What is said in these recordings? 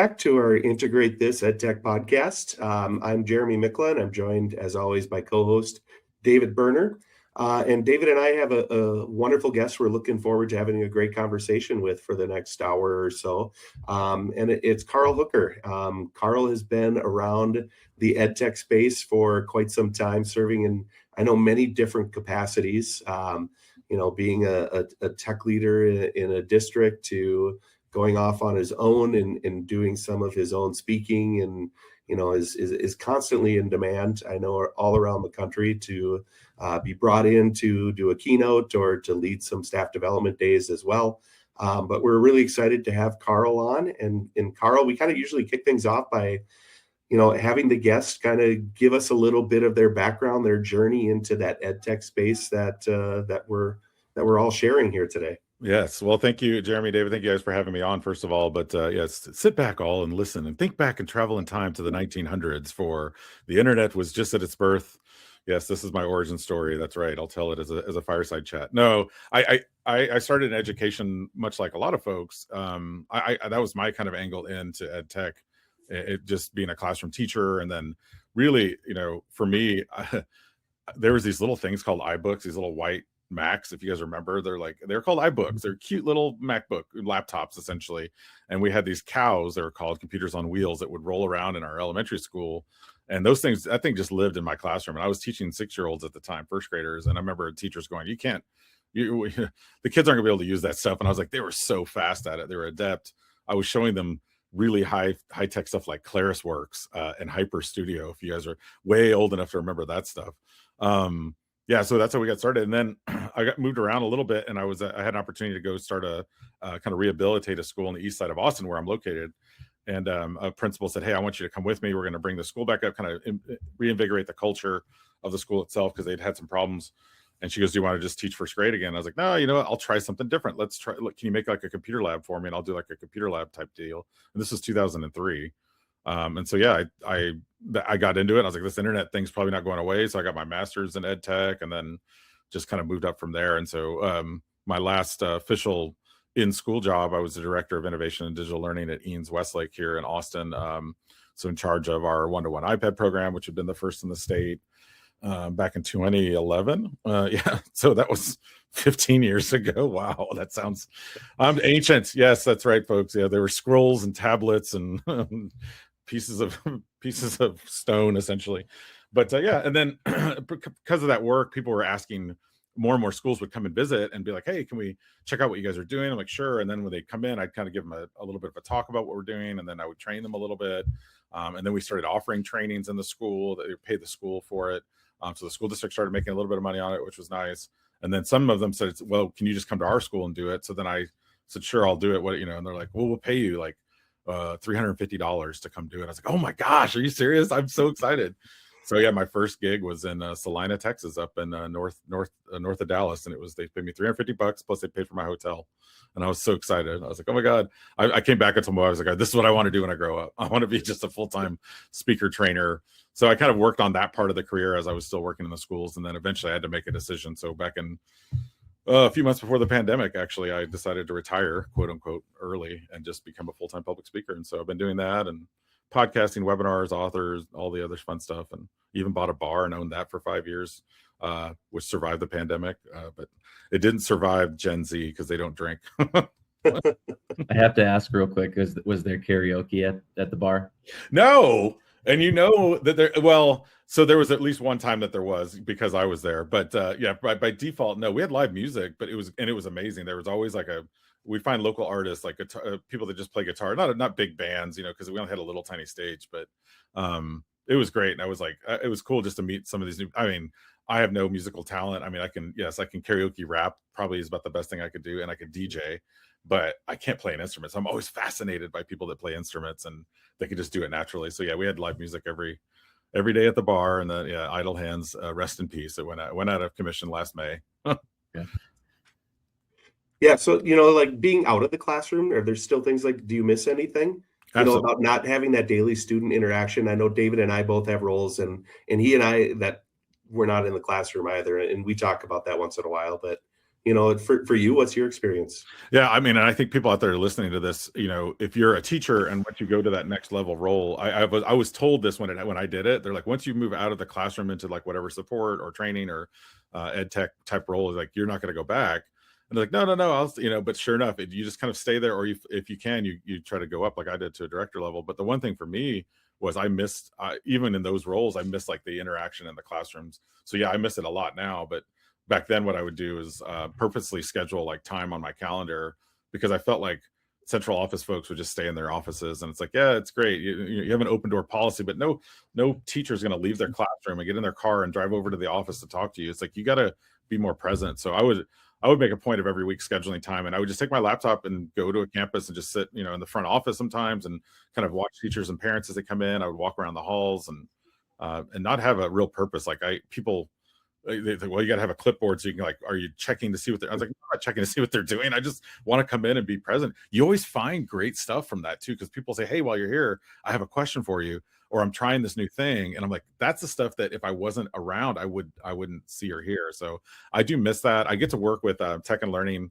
back to our Integrate This EdTech podcast. I'm Jeremy Micklin. I'm joined, as always, by co-host David Berner. And David and I have a wonderful guest we're looking forward to having a great conversation with for the next hour or so. And it's Carl Hooker. Carl has been around the EdTech space for quite some time, serving in, I know, many different capacities, being a tech leader in a district to going off on his own and doing some of his own speaking, and is constantly in demand, I know, all around the country to be brought in to do a keynote or to lead some staff development days as well. But we're really excited to have Carl on. And Carl, we kind of usually kick things off by having the guests kind of give us a little bit of their background, their journey into that EdTech space that we're all sharing here today. Yes. Well, thank you, Jeremy, David. Thank you guys for having me on, first of all. But yes, sit back all and listen and think back and travel in time to the 1900s, for the internet was just at its birth. Yes, this is my origin story. That's right. I'll tell it as a fireside chat. No, I started in education much like a lot of folks. That was my kind of angle into EdTech, it just being a classroom teacher. And then really, for me, there was these little things called iBooks, these little white Macs, if you guys remember. They're called iBooks. They're cute little MacBook laptops, essentially. And we had these cows, they were called computers on wheels, that would roll around in our elementary school. And those things, I think, just lived in my classroom. And I was teaching 6-year-olds at the time, first graders. And I remember teachers going, the kids aren't gonna be able to use that stuff. And I was like, they were so fast at it. They were adept. I was showing them really high tech stuff like ClarisWorks and Hyper Studio, if you guys are way old enough to remember that stuff. Yeah, so that's how we got started. And then I got moved around a little bit, and I had an opportunity to go start a kind of rehabilitate a school on the east side of Austin, where I'm located. And a principal said, hey, I want you to come with me. We're going to bring the school back up, kind of reinvigorate the culture of the school itself, because they'd had some problems. And she goes, do you want to just teach first grade again? I was like, no, you know what? I'll try something different. Let's try. Look, can you make like a computer lab for me? And I'll do like a computer lab type deal. And this was 2003. And so, yeah, I got into it. I was like, this internet thing's probably not going away. So I got my master's in ed tech, and then just kind of moved up from there. And so my last official in-school job, I was the director of innovation and digital learning at Eanes Westlake here in Austin. So in charge of our one-to-one iPad program, which had been the first in the state back in 2011. Yeah, so that was 15 years ago. Wow, that sounds ancient. Yes, that's right, folks. Yeah, there were scrolls and tablets and pieces of stone, essentially. But yeah, and then because of that work, people were asking, more and more schools would come and visit and be like, hey, can we check out what you guys are doing? I'm like, sure. And then when they come in, I'd kind of give them a little bit of a talk about what we're doing, and then I would train them a little bit. And then we started offering trainings in the school. They paid the school for it. So the school district started making a little bit of money on it, which was nice. And then some of them said, well, can you just come to our school and do it? So then I said, sure, I'll do it. And they're like, well, we'll pay you like $350 to come do it. I was like, oh my gosh, are you serious? I'm so excited. So yeah, my first gig was in Salina, Texas, up in north of Dallas, and they paid me $350 plus they paid for my hotel, and I was so excited. I was like, oh my god! I came back and told I was like, this is what I want to do when I grow up. I want to be just a full-time speaker trainer. So I kind of worked on that part of the career as I was still working in the schools, and then eventually I had to make a decision. So back in a few months before the pandemic, actually, I decided to retire, quote unquote, early and just become a full-time public speaker. And so I've been doing that and podcasting, webinars, authors, all the other fun stuff, and even bought a bar and owned that for 5 years, which survived the pandemic, but it didn't survive Gen Z because they don't drink. I have to ask real quick, was there karaoke at the bar? No. And so there was at least one time that there was, because I was there, but yeah, by default, no, we had live music, but it was amazing. There was always we find local artists, like people that just play guitar, not big bands, because we only had a little tiny stage, but it was great. And I was like, it was cool just to meet some of these I have no musical talent. I can karaoke rap, probably is about the best thing I could do. And I could DJ, but I can't play an instrument. So I'm always fascinated by people that play instruments and they could just do it naturally. So yeah, we had live music every day at the bar. And then yeah, Idle Hands, rest in peace. It went out of commission last May. Yeah. Yeah. So, like being out of the classroom, are there still things like, do you miss anything? About not having that daily student interaction? I know David and I both have roles, and he and I that we're not in the classroom either. And we talk about that once in a while, but For you, what's your experience? Yeah, I mean, and I think people out there listening to this, if you're a teacher and once you go to that next level role, I was told this when I did it. They're like, once you move out of the classroom into like whatever support or training or ed tech type role, is like you're not going to go back. And they're like, no, no, no. But sure enough, you just kind of stay there, or if you can, you try to go up like I did to a director level. But the one thing for me was I missed even in those roles, I missed like the interaction in the classrooms. So yeah, I miss it a lot now, but back then what I would do is purposely schedule like time on my calendar, because I felt like central office folks would just stay in their offices, and it's like, yeah, it's great, you have an open door policy, but no teacher is going to leave their classroom and get in their car and drive over to the office to talk to you. It's like you got to be more present. So I would make a point of every week scheduling time, and I would just take my laptop and go to a campus and just sit in the front office sometimes and kind of watch teachers and parents as they come in. I would walk around the halls and not have a real purpose. Like people, they think, well, you got to have a clipboard so you can are you checking to see what they're, I was like, I'm not checking to see what they're doing. I just want to come in and be present. You always find great stuff from that too, because people say, hey, while you're here, I have a question for you, or I'm trying this new thing. And I'm like, that's the stuff that if I wasn't around, I wouldn't see or hear. So I do miss that. I get to work with Tech and Learning,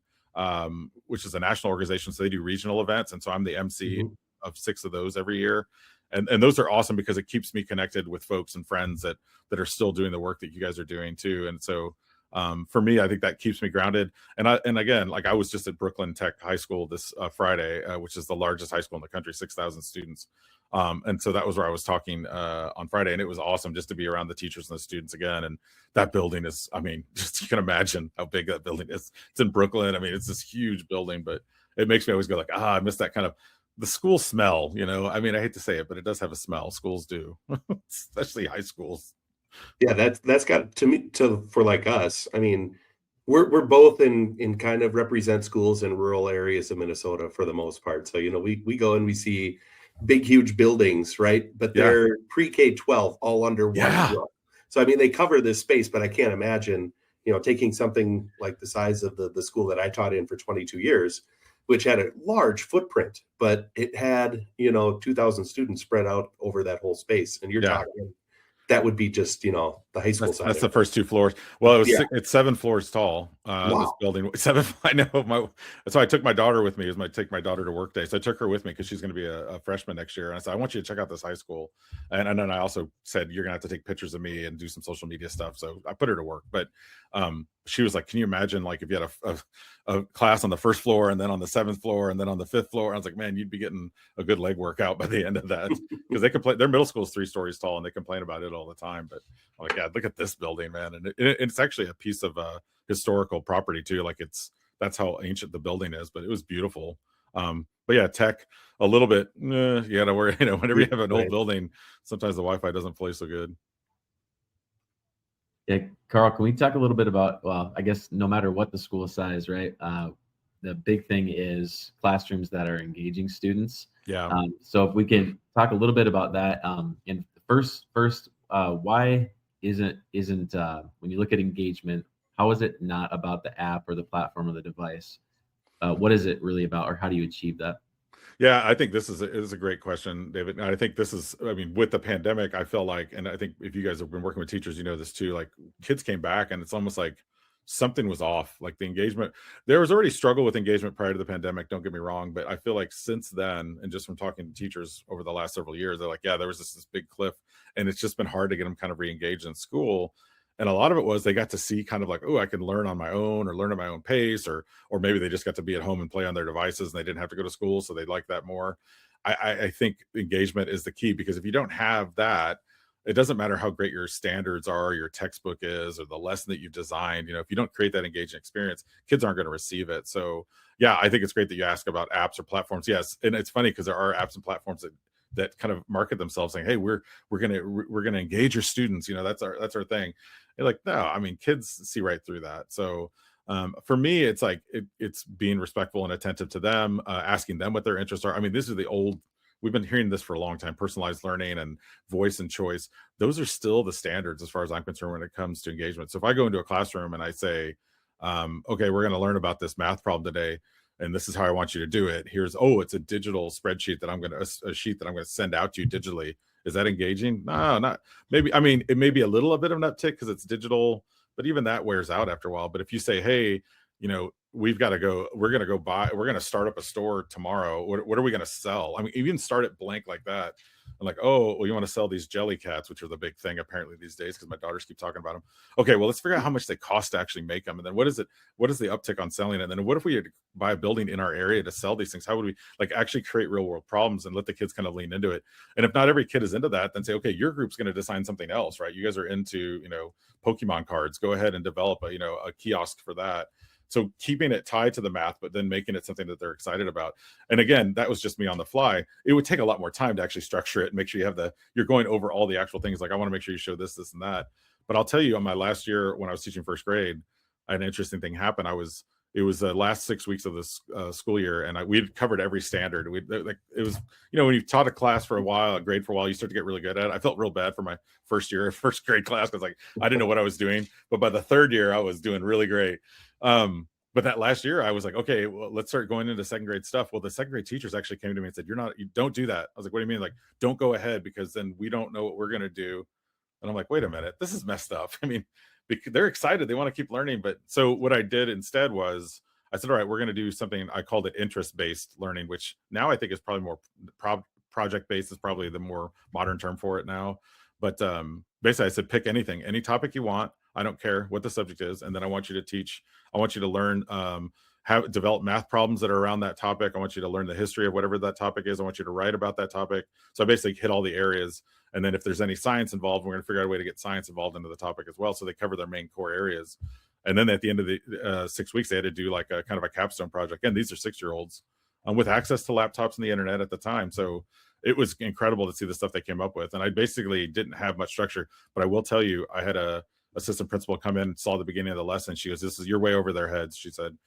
which is a national organization. So they do regional events. And so I'm the MC of 6 of those every year. And those are awesome because it keeps me connected with folks and friends that are still doing the work that you guys are doing too. And so for me, I think that keeps me grounded. And again, like I was just at Brooklyn Tech High School this Friday, which is the largest high school in the country, 6,000 students. And so that was where I was talking on Friday, and it was awesome just to be around the teachers and the students again. And that building is, I mean, just you can imagine how big that building is. It's in Brooklyn. I mean, it's this huge building, but it makes me always go like, I miss that kind of the school smell, I mean, I hate to say it, but it does have a smell. Schools do, especially high schools. Yeah, that's got for like us. I mean, we're both in kind of represent schools in rural areas of Minnesota for the most part. So, we go and we see big, huge buildings, right? But they're pre-K-12 all under one roof. So, I mean, they cover this space, but I can't imagine, taking something like the size of the school that I taught in for 22 years, which had a large footprint, but it had, 2,000 students spread out over that whole space. And you're talking, that would be just, the high school side. That's the first 2 floors. Well, it's 7 floors tall. This building, 7. I know. So I took my daughter with me. It was take my daughter to work day. So I took her with me because she's going to be a freshman next year. And I said, I want you to check out this high school. And then I also said, you're going to have to take pictures of me and do some social media stuff. So I put her to work. But she was like, can you imagine like if you had a class on the 1st floor and then on the 7th floor and then on the 5th floor? I was like, man, you'd be getting a good leg workout by the end of that, because they complain. Their middle school is 3 stories tall and they complain about it all the time. But I'm like, yeah, look at this building, man. And it's actually a piece of historical property too. Like that's how ancient the building is, but it was beautiful. But yeah, tech a little bit, you gotta worry, whenever you have an old building, sometimes the Wi-Fi doesn't play so good. Yeah, Carl, can we talk a little bit about, well, I guess no matter what the school size, right? The big thing is classrooms that are engaging students. Yeah. So if we can talk a little bit about that. And first, why isn't when you look at engagement, how is it not about the app or the platform or the device? What is it really about, or how do you achieve that? Yeah, I think this is a great question, David. And I think this is, I mean, with the pandemic, I feel like, and I think if you guys have been working with teachers, this too, like kids came back and it's almost like something was off. Like the engagement, there was already struggle with engagement prior to the pandemic, don't get me wrong, but I feel like since then, and just from talking to teachers over the last several years, they're like, yeah, there was this big cliff, and it's just been hard to get them kind of re-engaged in school. And a lot of it was they got to see kind of like, oh, I can learn on my own or learn at my own pace, or maybe they just got to be at home and play on their devices and they didn't have to go to school, so they like that more. I think engagement is the key, because if you don't have that, it doesn't matter how great your standards are, your textbook is, or the lesson that you've designed. If you don't create that engaging experience, kids aren't going to receive it. So yeah, I think it's great that you ask about apps or platforms. Yes, and it's funny because there are apps and platforms that kind of market themselves saying, hey, we're gonna engage your students. That's our thing. You're like, no, I mean, kids see right through that. So for me, it's like it's being respectful and attentive to them, asking them what their interests are. I mean, this is we've been hearing this for a long time, personalized learning and voice and choice. Those are still the standards as far as I'm concerned when it comes to engagement. So if I go into a classroom and I say, okay, we're going to learn about this math problem today, and this is how I want you to do it. It's a digital spreadsheet a sheet that I'm going to send out to you digitally. Is that engaging? No, not maybe. I mean, it may be a bit of an uptick because it's digital, but even that wears out after a while. But if you say, hey, we're going to start up a store tomorrow. What are we going to sell? I mean, even start it blank like that. I'm like, oh, well, you want to sell these jelly cats, which are the big thing apparently these days because my daughters keep talking about them. Okay, well, let's figure out how much they cost to actually make them, and then what is the uptick on selling it? And then what if we had to buy a building in our area to sell these things? How would we actually create real world problems and let the kids kind of lean into it? And if not every kid is into that, then say, okay, your group's going to design something else, right? You guys are into Pokemon cards. Go ahead and develop a kiosk for that. So keeping it tied to the math, but then making it something that they're excited about. And again, that was just me on the fly. It would take a lot more time to actually structure it and make sure you're going over all the actual things. Like, I want to make sure you show this, and that. But I'll tell you, on my last year when I was teaching first grade, an interesting thing happened. It was the last 6 weeks of this school year, and we'd covered every standard. It was, when you've taught a class for a while, a grade for a while, you start to get really good at it. I felt real bad for my first grade class because I didn't know what I was doing. But by the third year, I was doing really great. But that last year I was like, okay, well, let's start going into second grade stuff. Well, the second grade teachers actually came to me and said, you don't do that. I was like, what do you mean? Like, don't go ahead, because then we don't know what we're going to do. And I'm like, wait a minute, this is messed up. I mean, they're excited. They want to keep learning. But so what I did instead was I said, all right, we're going to do something. I called it interest-based learning, which now I think is probably more project-based is probably the more modern term for it now. But basically I said, pick anything, any topic you want. I don't care what the subject is. And then I want you to learn, develop math problems that are around that topic. I want you to learn the history of whatever that topic is. I want you to write about that topic. So I basically hit all the areas. And then if there's any science involved, we're going to figure out a way to get science involved into the topic as well. So they cover their main core areas. And then at the end of the 6 weeks, they had to do like a kind of a capstone project. And these are 6-year-olds with access to laptops and the internet at the time. So it was incredible to see the stuff they came up with. And I basically didn't have much structure, but I will tell you, I had a assistant principal come in and saw the beginning of the lesson. She goes, you're way over their heads. She said,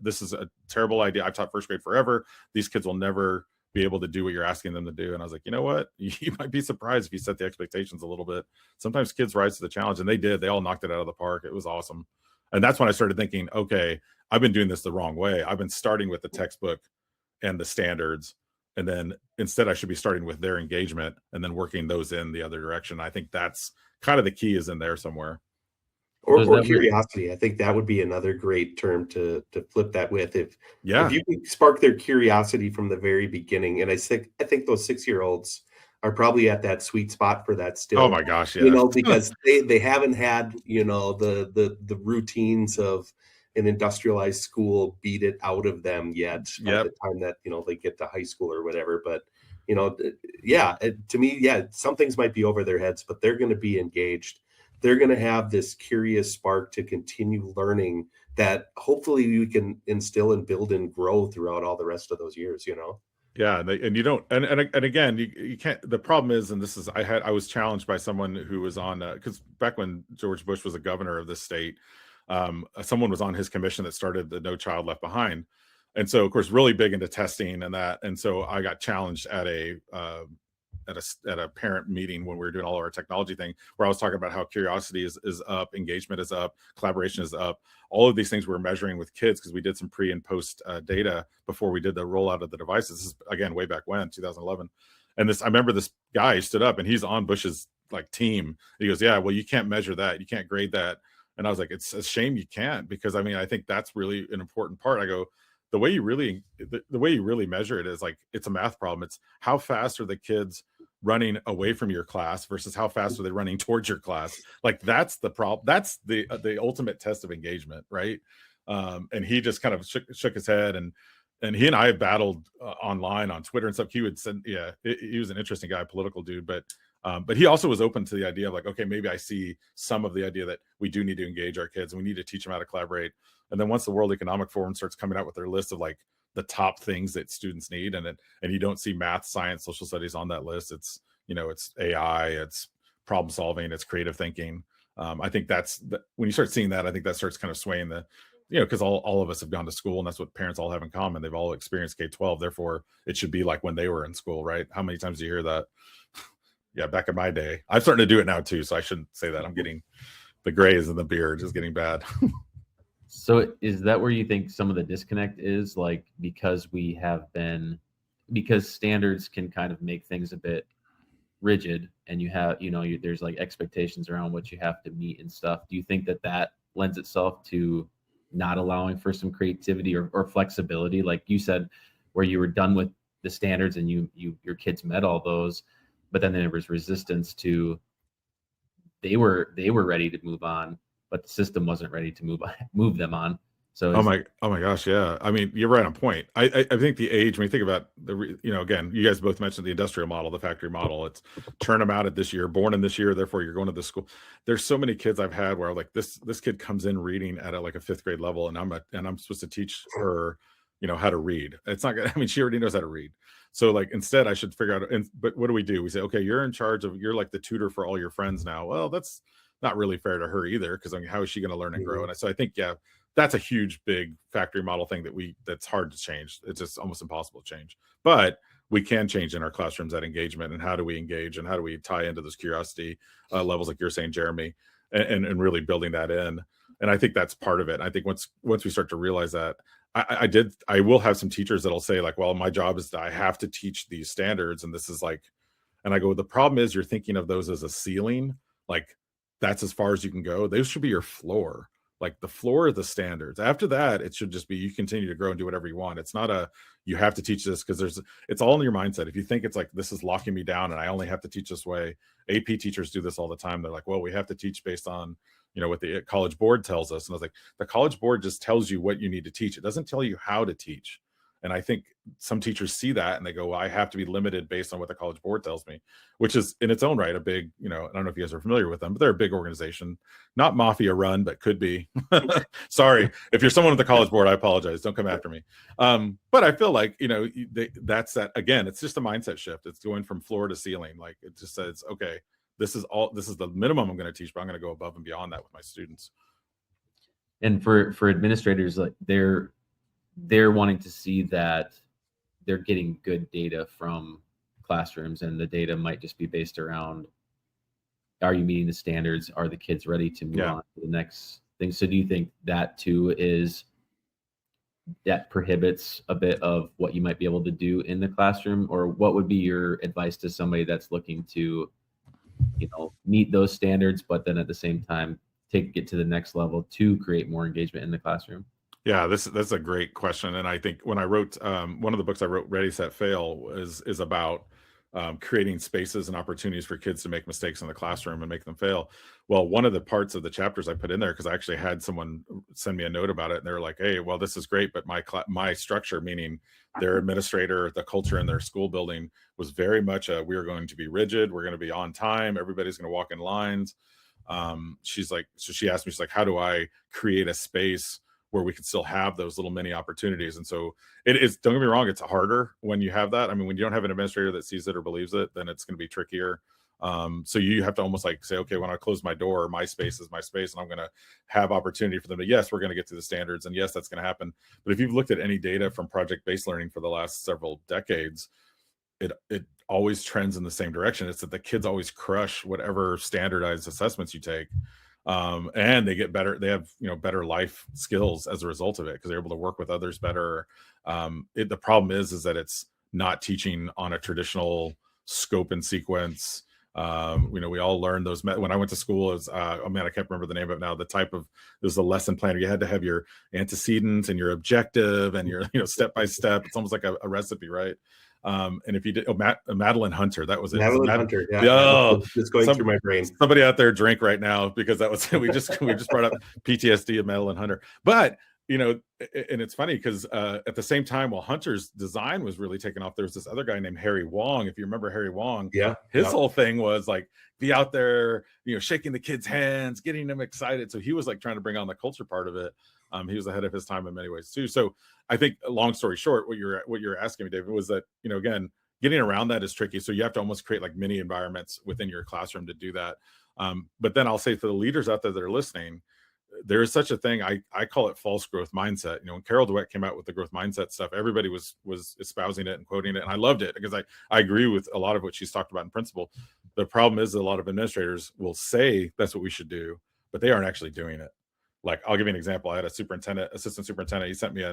this is a terrible idea. I've taught first grade forever. These kids will never be able to do what you're asking them to do. And I was like, you know what? You might be surprised if you set the expectations a little bit. Sometimes kids rise to the challenge, and they did. They all knocked it out of the park. It was awesome. And that's when I started thinking, okay, I've been doing this the wrong way. I've been starting with the textbook and the standards. And then instead I should be starting with their engagement and then working those in the other direction. I think that's kind of the key is in there somewhere. Or curiosity. I think that would be another great term to flip that with. If you can spark their curiosity from the very beginning. And I think those 6-year-olds are probably at that sweet spot for that still. Oh my gosh, yeah. Because they haven't had, the routines of an industrialized school beat it out of them yet by the time that, they get to high school or whatever. But, to me, some things might be over their heads, but they're going to be engaged. They're going to have this curious spark to continue learning that hopefully we can instill and build and grow throughout all the rest of those years, Yeah, and you don't, and again, you can't. The problem is, and this is, I was challenged by someone who was on, because back when George Bush was a governor of the state, someone was on his commission that started the No Child Left Behind, and so of course really big into testing and that, and so I got challenged at a parent meeting when we were doing all of our technology thing, where I was talking about how curiosity is up, engagement is up, collaboration is up. All of these things we're measuring with kids because we did some pre and post data before we did the rollout of the devices. This is again way back when, 2011. And I remember this guy stood up and he's on Bush's team. He goes, yeah, well, you can't measure that, you can't grade that. And I was like, it's a shame you can't, because I mean, I think that's really an important part. I go, the way you really measure it is it's a math problem. It's how fast are the kids running away from your class versus how fast are they running towards your class. That's the problem. That's the ultimate test of engagement, right? And he just kind of shook his head, and he and I battled online on Twitter and stuff. He would send, he was an interesting guy, political dude, but he also was open to the idea of okay, maybe I see some of the idea that we do need to engage our kids and we need to teach them how to collaborate. And then once the World Economic Forum starts coming out with their list of the top things that students need, and you don't see math, science, social studies on that list, it's it's AI, it's problem solving, it's creative thinking. I think when you start seeing that, I think that starts kind of swaying because all of us have gone to school, and that's what parents all have in common. They've all experienced K-12, therefore it should be like when they were in school, right? How many times do you hear that? Yeah, back in my day. I'm starting to do it now too, so I shouldn't say that. I'm getting the grays and the beard is getting bad. So is that where you think some of the disconnect is, because standards can kind of make things a bit rigid, and you have, there's expectations around what you have to meet and stuff. Do you think that lends itself to not allowing for some creativity or flexibility, like you said, where you were done with the standards and your kids met all those, but then there was resistance to, they were ready to move on, but the system wasn't ready to move them on. So Oh my gosh, yeah. I mean, you're right on point. I think the age, when you think about again, you guys both mentioned the industrial model, the factory model. It's churn them out at this year, born in this year, therefore you're going to this school. There's so many kids I've had where like this kid comes in reading at like a 5th grade level, and I'm supposed to teach her, how to read. It's not gonna, I mean, she already knows how to read. So like instead I should figure out, but what do? We say, okay, you're in charge of, you're like the tutor for all your friends now. Well, that's not really fair to her either, because I mean, how is she going to learn and grow? And so I think, yeah, that's a huge, big factory model thing that's hard to change. It's just almost impossible to change, but we can change in our classrooms that engagement, and how do we engage, and how do we tie into those curiosity levels, like you're saying, Jeremy, and really building that in. And I think that's part of it. I think once we start to realize that, I will have some teachers that'll say like, well, my job is that I have to teach these standards, and this is like, and I go, the problem is you're thinking of those as a ceiling, like that's as far as you can go. Those should be your floor. Like the floor of the standards. After that, it should just be, you continue to grow and do whatever you want. It's not a, you have to teach this, because it's all in your mindset. If you think it's like, this is locking me down and I only have to teach this way. AP teachers do this all the time. They're like, well, we have to teach based on, what the college board tells us. And I was like, the college board just tells you what you need to teach. It doesn't tell you how to teach. And I think some teachers see that and they go, well, I have to be limited based on what the college board tells me, which is in its own right a big, I don't know if you guys are familiar with them, but they're a big organization, not mafia run, but could be. Sorry, if you're someone with the college board, I apologize. Don't come after me. But I feel like, that's that, again, it's just a mindset shift. It's going from floor to ceiling. Like it just says, okay, this is the minimum I'm going to teach, but I'm going to go above and beyond that with my students. And for administrators, like they're wanting to see that they're getting good data from classrooms, and the data might just be based around, are you meeting the standards? Are the kids ready to move on to the next thing? So do you think that too that prohibits a bit of what you might be able to do in the classroom? Or what would be your advice to somebody that's looking to, meet those standards, but then at the same time take it to the next level to create more engagement in the classroom? Yeah, that's a great question. And I think when I wrote one of the books I wrote, Ready, Set, Fail, is about creating spaces and opportunities for kids to make mistakes in the classroom and make them fail. Well, one of the parts of the chapters I put in there, because I actually had someone send me a note about it, and they're like, hey, well, this is great, but my structure, meaning their administrator, the culture in their school building, was very much we are going to be rigid, we're going to be on time, everybody's going to walk in lines. She's like, so she asked me, she's like, how do I create a space where we can still have those little mini opportunities? And so it is, don't get me wrong, it's harder when you have that. I mean, when you don't have an administrator that sees it or believes it, then it's going to be trickier. So you have to almost like say, okay, when I close my door, my space is my space, and I'm going to have opportunity for them to, yes, we're going to get to the standards, and yes, that's going to happen. But if you've looked at any data from project-based learning for the last several decades, it always trends in the same direction. It's that the kids always crush whatever standardized assessments you take. And they get better, they have better life skills as a result of it, because they're able to work with others better. The problem is that it's not teaching on a traditional scope and sequence. We all learned those when I went to school. It was oh man, I can't remember the name of it now. The type of, there's a lesson planner. You had to have your antecedents and your objective and your step by step. It's almost like a recipe, right? And if you did, Madeline Hunter, that was it. Madeline Hunter, yeah. Oh, it's going through my brain. Somebody out there drink right now, because that was we just brought up PTSD of Madeline Hunter. But and it's funny because at the same time, while Hunter's design was really taking off, there was this other guy named Harry Wong. If you remember Harry Wong, his whole thing was like, be out there, shaking the kids' hands, getting them excited. So he was like trying to bring on the culture part of it. He was ahead of his time in many ways too. So I think, long story short, what you're asking me, David, was that again, getting around that is tricky. So you have to almost create like mini environments within your classroom to do that. But then I'll say, for the leaders out there that are listening, there is such a thing. I call it false growth mindset. When Carol Dweck came out with the growth mindset stuff, everybody was espousing it and quoting it, and I loved it, because I agree with a lot of what she's talked about in principle. The problem is that a lot of administrators will say that's what we should do, but they aren't actually doing it. Like, I'll give you an example. I had assistant superintendent. He sent me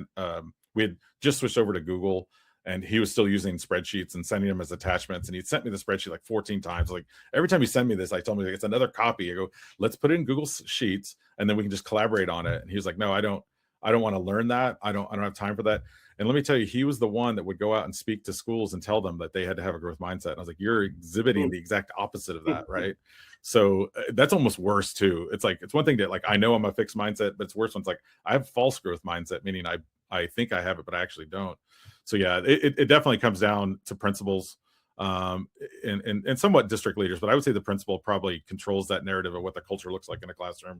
we had just switched over to Google, and he was still using spreadsheets and sending them as attachments. And he sent me the spreadsheet like 14 times. Like, every time he sent me this, I told him, like, it's another copy. I go, let's put it in Google Sheets, and then we can just collaborate on it. And he was like, no, I don't I don't want to learn that. I don't have time for that. And let me tell you, he was the one that would go out and speak to schools and tell them that they had to have a growth mindset. And I was like, you're exhibiting the exact opposite of that, right? So that's almost worse too. It's like, it's one thing to like, I know I'm a fixed mindset, but it's worse when it's like, I have false growth mindset, meaning I think I have it, but I actually don't. So yeah, it definitely comes down to principals and somewhat district leaders, but I would say the principal probably controls that narrative of what the culture looks like in a classroom.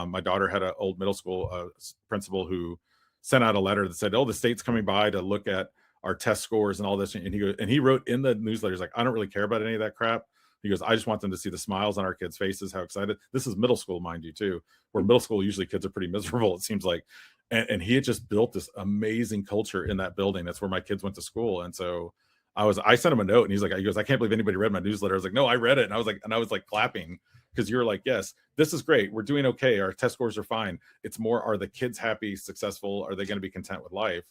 My daughter had an old middle school principal who sent out a letter that said, "Oh, the state's coming by to look at our test scores and all this," and he wrote in the newsletters like, "I don't really care about any of that crap." He goes, "I just want them to see the smiles on our kids' faces, how excited." This is middle school, mind you, too, where middle school usually kids are pretty miserable, it seems like. And he had just built this amazing culture in that building. That's where my kids went to school. And so I sent him a note, and he goes, "I can't believe anybody read my newsletter." I was like, "No, I read it." And I was like clapping, because you're like, "Yes, this is great. We're doing okay. Our test scores are fine." It's more, are the kids happy, successful? Are they going to be content with life?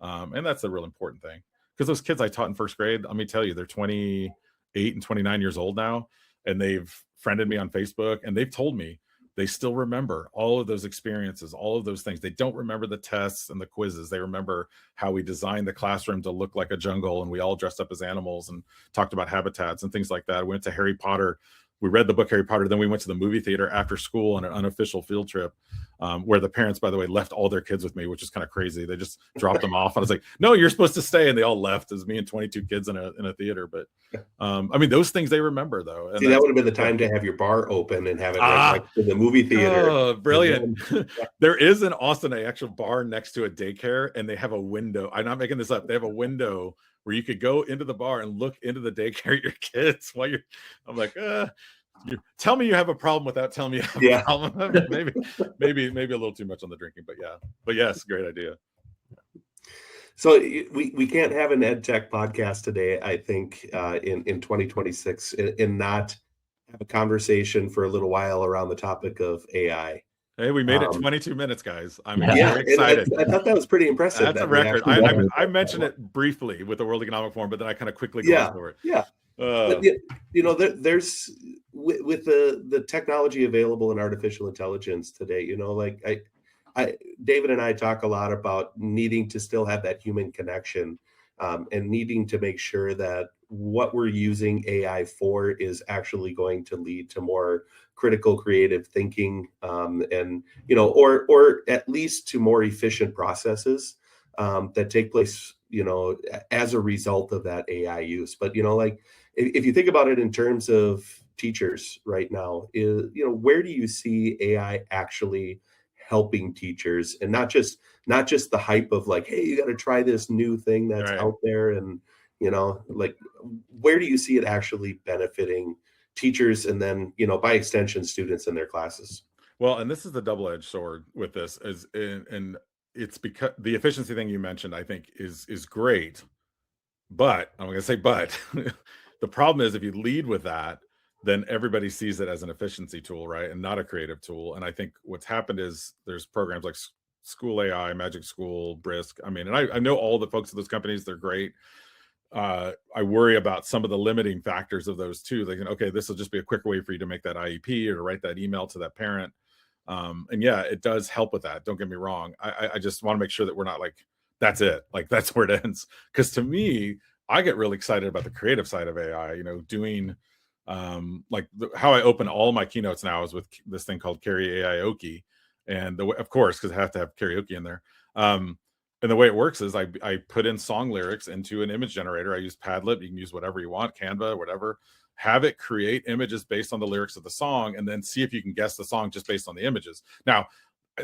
And that's a real important thing, because those kids I taught in first grade, let me tell you, they're 28 and 29 years old now, and they've friended me on Facebook, and they've told me they still remember all of those experiences, all of those things. They don't remember the tests and the quizzes. They remember how we designed the classroom to look like a jungle, and we all dressed up as animals and talked about habitats and things like that. We went to Harry Potter. We read the book Harry Potter. Then we went to the movie theater after school on an unofficial field trip, where the parents, by the way, left all their kids with me, which is kind of crazy. They just dropped them off. I was like, "No, you're supposed to stay." And they all left. It was me and 22 kids in a theater. But I mean, those things they remember, though. And See, that would have been the time to have your bar open and have it right next to the movie theater. Oh, brilliant. There is in Austin an actual bar next to a daycare, and they have a window. I'm not making this up. They have a window where you could go into the bar and look into the daycare at your kids while you're. I'm like, tell me you have a problem without telling me you have a problem. maybe a little too much on the drinking, but yes, great idea. So we can't have an ed tech podcast today, I think, in 2026 and not have a conversation for a little while around the topic of AI. Hey, we made it 22 minutes, guys. I'm very excited. I thought that was pretty impressive. That's a record. I mentioned it briefly with the World Economic Forum, but then I kind of quickly glossed over it. Yeah. But, there's with the technology available in artificial intelligence today, like David and I talk a lot about needing to still have that human connection, and needing to make sure that what we're using AI for is actually going to lead to more critical, creative thinking, and or at least to more efficient processes that take place, as a result of that AI use. But like if you think about it in terms of teachers right now, where do you see AI actually helping teachers, and not just the hype of like, hey, you got to try this new thing that's out there, and like, where do you see it actually benefiting teachers, and then by extension students in their classes? Well, and this is the double-edged sword with this, and it's because the efficiency thing you mentioned, I think, is great, but I'm going to say but the problem is, if you lead with that, then everybody sees it as an efficiency tool, right, and not a creative tool. And I think what's happened is there's programs like School AI, Magic School, Brisk. I mean, and I know all the folks at those companies; they're great. I worry about some of the limiting factors of those too. Like, okay, this will just be a quick way for you to make that IEP or to write that email to that parent. And yeah, it does help with that. Don't get me wrong. I just want to make sure that we're not like, that's it. Like, that's where it ends. Because to me, I get really excited about the creative side of AI, doing how I open all my keynotes now is with this thing called Carry-AI-oki. And of course, because I have to have karaoke in there. And the way it works is I put in song lyrics into an image generator. I use Padlet. You can use whatever you want, Canva, whatever. Have it create images based on the lyrics of the song, and then see if you can guess the song just based on the images. Now,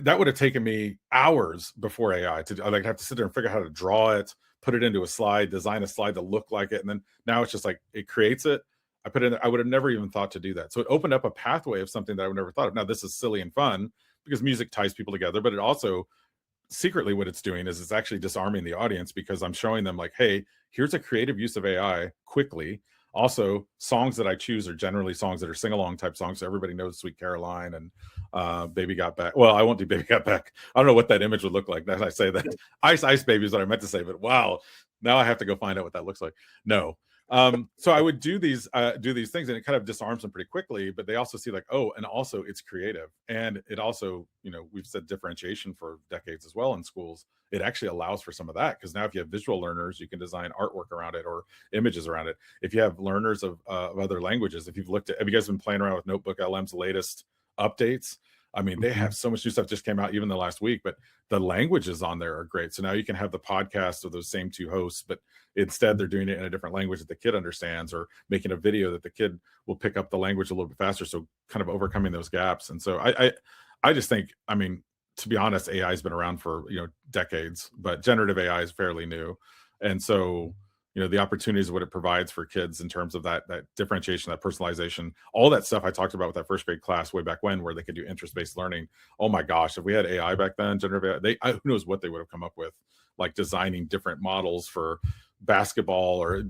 that would have taken me hours before AI. I'd have to sit there and figure out how to draw it, put it into a slide, design a slide to look like it. And then now it's just like, it creates it. I put it in there. I would have never even thought to do that. So it opened up a pathway of something that I would never thought of. Now, this is silly and fun because music ties people together, but it also, secretly, what it's doing is it's actually disarming the audience, because I'm showing them like, hey, here's a creative use of AI quickly. Also, songs that I choose are generally songs that are sing-along type songs. So everybody knows Sweet Caroline and Baby Got Back. Well, I won't do Baby Got Back. I don't know what that image would look like. As I say that, Ice Ice Baby is what I meant to say, but wow, now I have to go find out what that looks like. No, So I would do these things, and it kind of disarms them pretty quickly. But they also see like, oh, and also it's creative, and it also, we've said differentiation for decades as well in schools. It actually allows for some of that, because now if you have visual learners, you can design artwork around it or images around it. If you have learners of other languages, have you guys been playing around with NotebookLM's latest updates? I mean, they have so much new stuff just came out even the last week, but the languages on there are great. So now you can have the podcast of those same two hosts, but instead they're doing it in a different language that the kid understands, or making a video that the kid will pick up the language a little bit faster. So kind of overcoming those gaps. And so I just think, I mean, to be honest, AI has been around for, decades, but generative AI is fairly new. And so, the opportunities, what it provides for kids in terms of that differentiation, that personalization, all that stuff I talked about with that first grade class way back when, where they could do interest-based learning. Oh my gosh, if we had AI back then, generative AI, who knows what they would have come up with, like designing different models for basketball, or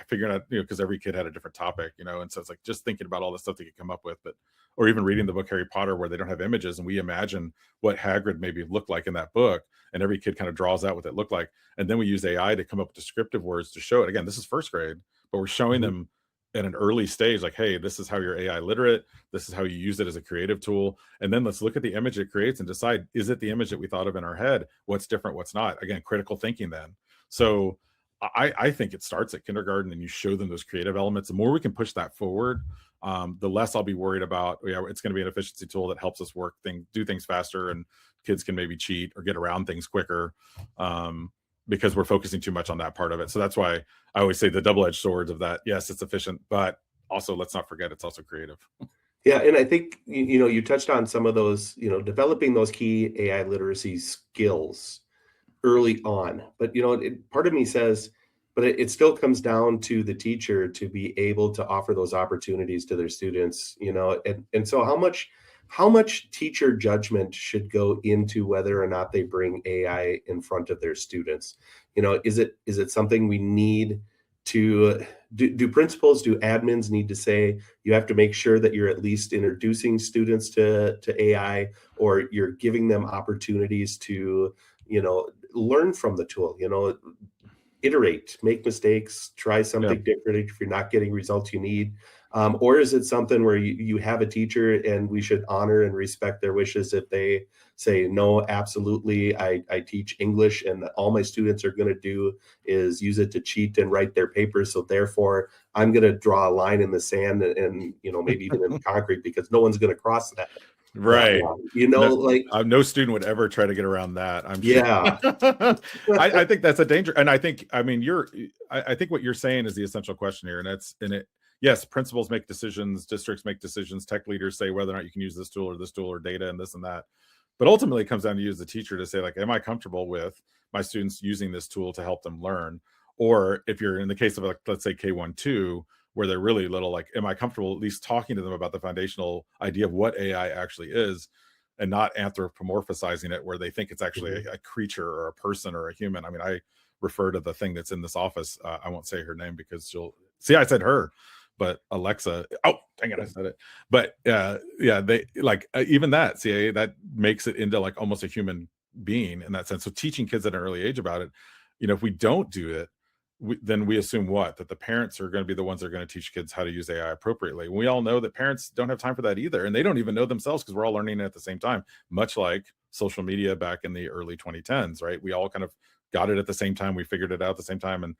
figuring out, because every kid had a different topic, and so it's like just thinking about all the stuff they could come up with. But or even reading the book Harry Potter, where they don't have images, and we imagine what Hagrid maybe looked like in that book, and every kid kind of draws out what it looked like, and then we use AI to come up with descriptive words to show it. Again, this is first grade, but we're showing them at an early stage, like, hey, this is how you're AI literate, this is how you use it as a creative tool, and then let's look at the image it creates and decide, is it the image that we thought of in our head? What's different, what's not? Again, critical thinking then. So I think it starts at kindergarten, and you show them those creative elements. The more we can push that forward, the less I'll be worried about, it's going to be an efficiency tool that helps us do things faster, and kids can maybe cheat or get around things quicker, because we're focusing too much on that part of it. So that's why I always say the double-edged swords of that. Yes, it's efficient, but also let's not forget it's also creative. Yeah, and I think you touched on some of those, developing those key AI literacy skills early on. But part of me says, but it still comes down to the teacher to be able to offer those opportunities to their students. And so how much teacher judgment should go into whether or not they bring AI in front of their students? Is it something we need to do? Principals, do admins need to say, you have to make sure that you're at least introducing students to AI, or you're giving them opportunities to learn from the tool, iterate, make mistakes, try something different if you're not getting results you need? Or is it something where you have a teacher, and we should honor and respect their wishes if they say, no, absolutely, I teach English, and all my students are going to do is use it to cheat and write their papers, so therefore I'm going to draw a line in the sand, and maybe even in concrete, because no one's going to cross that. Right. No student would ever try to get around that. I'm sure. I think that's a danger. And I think what you're saying is the essential question here. And that's in it. Yes, principals make decisions, districts make decisions, tech leaders say whether or not you can use this tool or data and this and that. But ultimately it comes down to you as the teacher to say, like, am I comfortable with my students using this tool to help them learn? Or if you're in the case of, like, let's say K-1-2, where they're really little, like, am I comfortable at least talking to them about the foundational idea of what AI actually is, and not anthropomorphizing it where they think it's actually a creature or a person or a human. I mean, I refer to the thing that's in this office. I won't say her name because she'll see, I said her, but Alexa, oh, dang it, I said it. But they like, even that, see, that makes it into like almost a human being in that sense. So teaching kids at an early age about it, if we don't do it, then we assume that the parents are going to be the ones that are going to teach kids how to use AI appropriately. We all know that parents don't have time for that either, and they don't even know themselves, because we're all learning it at the same time, much like social media back in the early 2010s, right? We all kind of got it at the same time. We figured it out at the same time.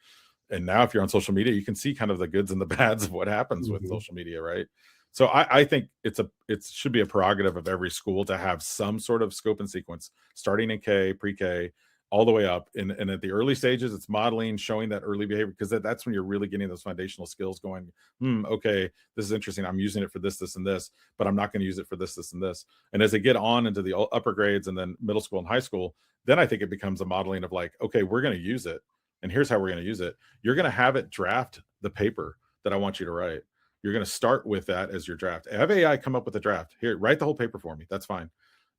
And now if you're on social media, you can see kind of the goods and the bads of what happens with social media, right? So I think it should be a prerogative of every school to have some sort of scope and sequence, starting in pre-K, all the way up. And at the early stages, it's modeling, showing that early behavior, because that's when you're really getting those foundational skills going. Okay, this is interesting. I'm using it for this, this, and this, but I'm not going to use it for this, this, and this. And as they get on into the upper grades and then middle school and high school, then I think it becomes a modeling of like, okay, we're going to use it, and here's how we're going to use it. You're going to have it draft the paper that I want you to write. You're going to start with that as your draft. Have AI come up with a draft. Here, write the whole paper for me. That's fine.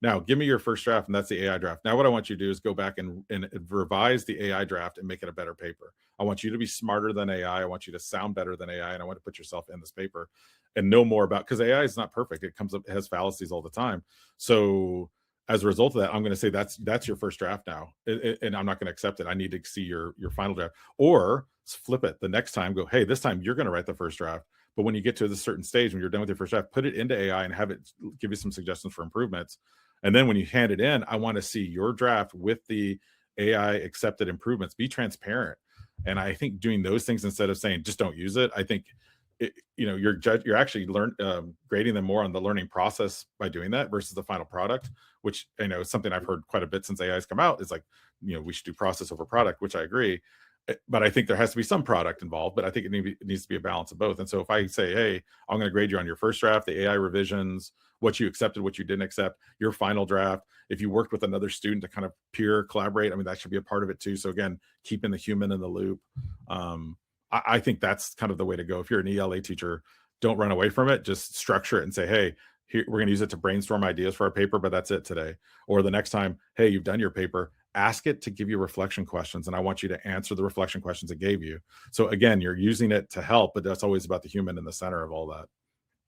Now, give me your first draft, and that's the AI draft. Now, what I want you to do is go back and revise the AI draft and make it a better paper. I want you to be smarter than AI. I want you to sound better than AI, and I want to put yourself in this paper and know more about, because AI is not perfect. It has fallacies all the time. So as a result of that, I'm going to say that's your first draft now, and I'm not going to accept it. I need to see your final draft. Or flip it the next time. Go, hey, this time you're going to write the first draft. But when you get to this certain stage, when you're done with your first draft, put it into AI and have it give you some suggestions for improvements. And then when you hand it in, I want to see your draft with the AI accepted improvements. Be transparent. And I think doing those things instead of saying just don't use it, I think you're actually grading them more on the learning process by doing that versus the final product, which I know is something I've heard quite a bit since AI's come out. Is like, we should do process over product, which I agree. But I think there has to be some product involved, but I think it needs to be a balance of both. And so if I say, hey, I'm going to grade you on your first draft, the AI revisions, what you accepted, what you didn't accept, your final draft, if you worked with another student to kind of peer collaborate, I mean, that should be a part of it too. So again, keeping the human in the loop. I think that's kind of the way to go. If you're an ELA teacher, don't run away from it. Just structure it and say, hey, here, we're going to use it to brainstorm ideas for our paper, but that's it today. Or the next time, hey, you've done your paper, ask it to give you reflection questions, and I want you to answer the reflection questions it gave you. So again, you're using it to help, but that's always about the human in the center of all that.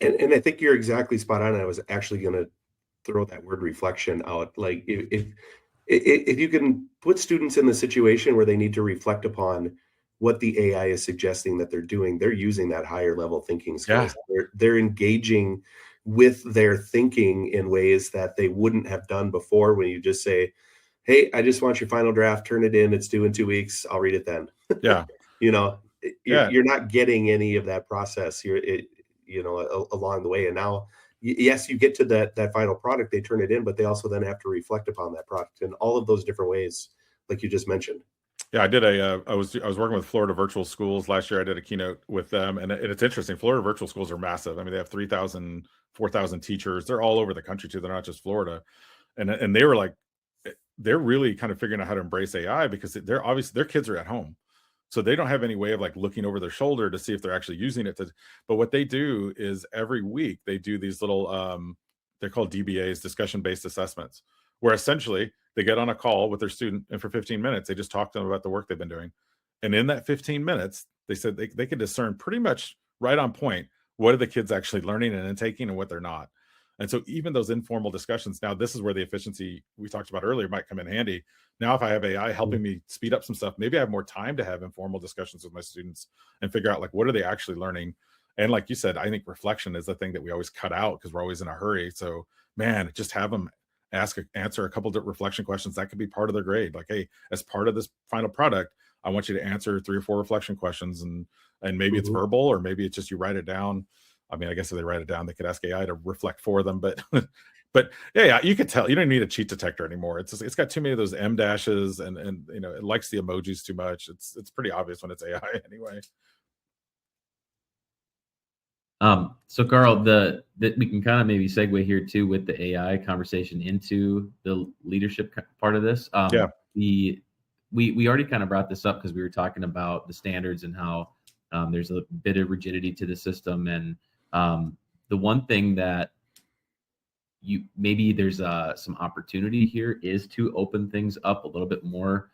And I think you're exactly spot on. I was actually going to throw that word reflection out. Like if you can put students in the situation where they need to reflect upon what the AI is suggesting that they're doing, they're using that higher level thinking skills. Yeah. They're engaging with their thinking in ways that they wouldn't have done before when you just say, hey, I just want your final draft, turn it in, it's due in 2 weeks, I'll read it then. Yeah. You're not getting any of that process along the way. And now, yes, you get to that final product, they turn it in, but they also then have to reflect upon that product in all of those different ways, like you just mentioned. Yeah, I did I was working with Florida Virtual Schools last year. I did a keynote with them, and it's interesting. Florida Virtual Schools are massive. I mean, they have 3,000, 4,000 teachers. They're all over the country too. They're not just Florida. And they were like, they're really kind of figuring out how to embrace AI because they're obviously, their kids are at home. So they don't have any way of like looking over their shoulder to see if they're actually using it. But what they do is every week they do these little, they're called DBAs, discussion-based assessments, where essentially they get on a call with their student, and for 15 minutes, they just talk to them about the work they've been doing. And in that 15 minutes, they said they could discern pretty much right on point, what are the kids actually learning and taking and what they're not. And so even those informal discussions, now this is where the efficiency we talked about earlier might come in handy. Now, if I have AI helping me speed up some stuff, maybe I have more time to have informal discussions with my students and figure out like, what are they actually learning? And like you said, I think reflection is the thing that we always cut out because we're always in a hurry. So man, just have them answer a couple of reflection questions. That could be part of their grade. Like, hey, as part of this final product, I want you to answer 3 or 4 reflection questions, and maybe it's verbal, or maybe it's just you write it down. I mean, I guess if they write it down, they could ask AI to reflect for them, but yeah, you could tell you don't need a cheat detector anymore. It's got too many of those M dashes, and it likes the emojis too much. It's pretty obvious when it's AI anyway. So Carl, we can kind of maybe segue here too with the AI conversation into the leadership part of this. Yeah. We already kind of brought this up because we were talking about the standards and how there's a bit of rigidity to the system. And the one thing that maybe there's some opportunity here is to open things up a little bit more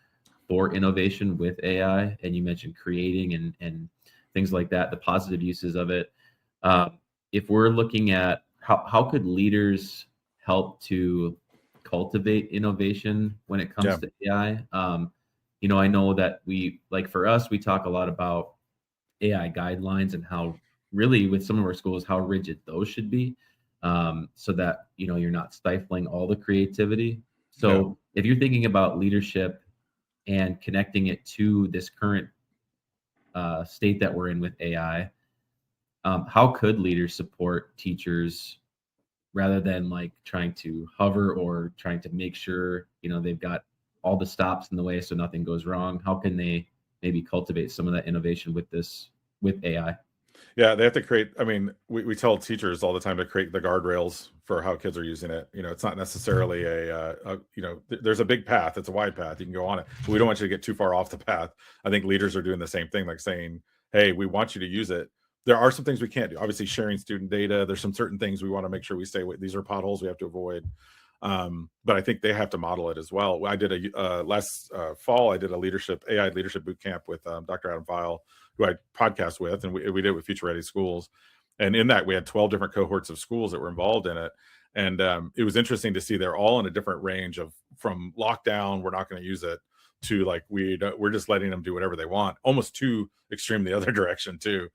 for innovation with AI. And you mentioned creating and things like that, the positive uses of it. If we're looking at how could leaders help to cultivate innovation when it comes to AI? I know that for us, we talk a lot about AI guidelines and how really with some of our schools, how rigid those should be, so that, you're not stifling all the creativity. So if you're thinking about leadership and connecting it to this current state that we're in with AI, how could leaders support teachers rather than like trying to hover or trying to make sure, they've got all the stops in the way so nothing goes wrong? How can they maybe cultivate some of that innovation with AI? Yeah, they have to create. I mean, we tell teachers all the time to create the guardrails for how kids are using it. It's not necessarily there's a big path. It's a wide path. You can go on it, but we don't want you to get too far off the path. I think leaders are doing the same thing, like saying, hey, we want you to use it. There are some things we can't do. Obviously, sharing student data. There's some certain things we want to make sure we stay with. These are potholes we have to avoid. But I think they have to model it as well. I did last fall, I did a AI leadership boot camp with Dr. Adam File, who I podcast with, and we did it with Future Ready Schools. And in that, we had 12 different cohorts of schools that were involved in it. And it was interesting to see they're all in a different range from lockdown, we're not going to use it, to like we're just letting them do whatever they want, almost too extreme the other direction too.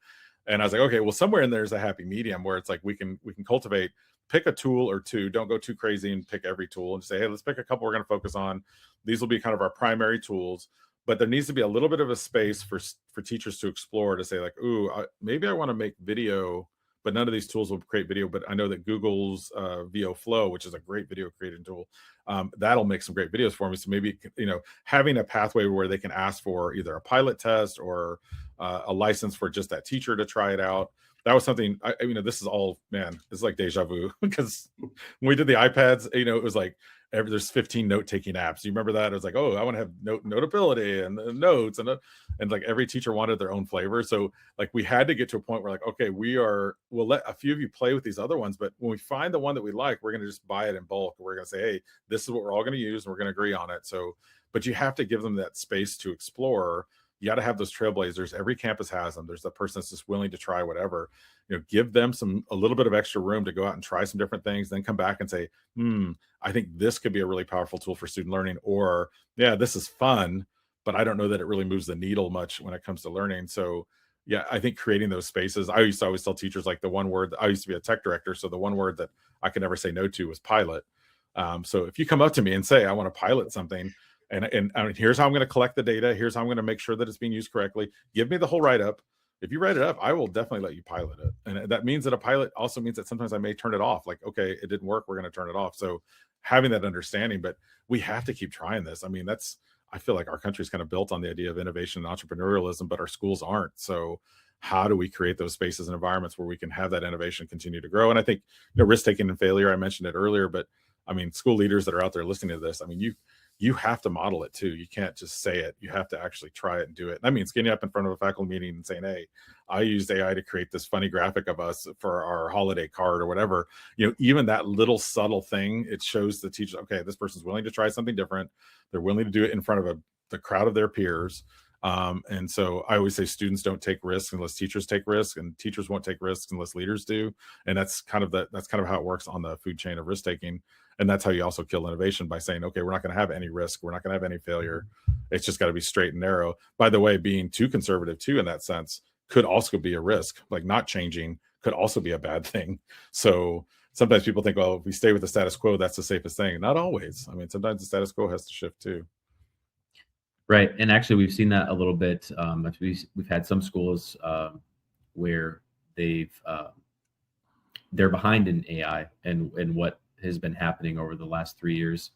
And I was like, okay, well, somewhere in there's a happy medium where it's like we can cultivate, pick a tool or two, don't go too crazy and pick every tool, and say, hey, let's pick a couple we're going to focus on. These will be kind of our primary tools, but there needs to be a little bit of a space for teachers to explore, to say like, ooh, maybe I want to make video, but none of these tools will create video. But I know that Google's VO Flow, which is a great video creating tool, that'll make some great videos for me. So maybe, having a pathway where they can ask for either a pilot test or a license for just that teacher to try it out. That was something, this is all, man, this is like deja vu, because when we did the iPads, it was like, there's 15 note-taking apps. You remember that? It was like, oh, I want to have notability and notes, and like every teacher wanted their own flavor. So like we had to get to a point where like, okay, we'll let a few of you play with these other ones, but when we find the one that we like, we're going to just buy it in bulk. We're going to say, hey, this is what we're all going to use, and we're going to agree on it. So, but you have to give them that space to explore. You got to have those trailblazers. Every campus has them. There's the person that's just willing to try whatever. Give them a little bit of extra room to go out and try some different things, then come back and say, I think this could be a really powerful tool for student learning, or yeah, this is fun, but I don't know that it really moves the needle much when it comes to learning. So yeah, I think creating those spaces. I used to always tell teachers, like, the one word, I used to be a tech director, so the one word that I could never say no to was pilot. So if you come up to me and say, I want to pilot something, and here's how I'm going to collect the data, here's how I'm going to make sure that it's being used correctly, give me the whole write-up. If you write it up, I will definitely let you pilot it. And that means that a pilot also means that sometimes I may turn it off. Like, okay, it didn't work, we're going to turn it off. So having that understanding, but we have to keep trying this. I feel like our country is kind of built on the idea of innovation and entrepreneurialism, but our schools aren't. So how do we create those spaces and environments where we can have that innovation continue to grow? And I think, risk-taking and failure, I mentioned it earlier, but school leaders that are out there listening to this, you have to model it too. You can't just say it. You have to actually try it and do it. That means getting up in front of a faculty meeting and saying, hey, I used AI to create this funny graphic of us for our holiday card or whatever. Even that little subtle thing, it shows the teacher, okay, this person's willing to try something different. They're willing to do it in front of the crowd of their peers. And so I always say students don't take risks unless teachers take risks, and teachers won't take risks unless leaders do. And that's kind of how it works on the food chain of risk taking. And that's how you also kill innovation, by saying, okay, we're not going to have any risk. We're not going to have any failure. It's just got to be straight and narrow. By the way, being too conservative too, in that sense, could also be a risk. Like, not changing could also be a bad thing. So sometimes people think, well, if we stay with the status quo, that's the safest thing. Not always. Sometimes the status quo has to shift too. Right. And actually, we've seen that a little bit. We've had some schools where they're behind in AI and what has been happening over the last 3 years,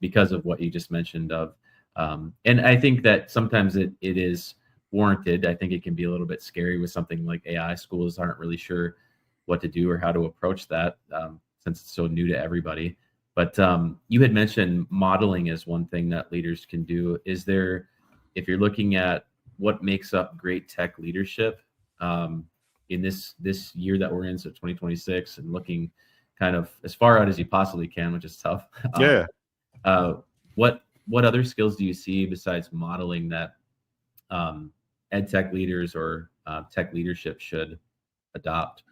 because of what you just mentioned of. And I think that sometimes it is warranted. I think it can be a little bit scary with something like AI. Schools aren't really sure what to do or how to approach that, since it's so new to everybody. But you had mentioned modeling as one thing that leaders can do. Is there, if you're looking at what makes up great tech leadership in this year that we're in, so 2026, and looking kind of as far out as you possibly can, which is tough. What other skills do you see besides modeling that ed tech leaders or tech leadership should adopt?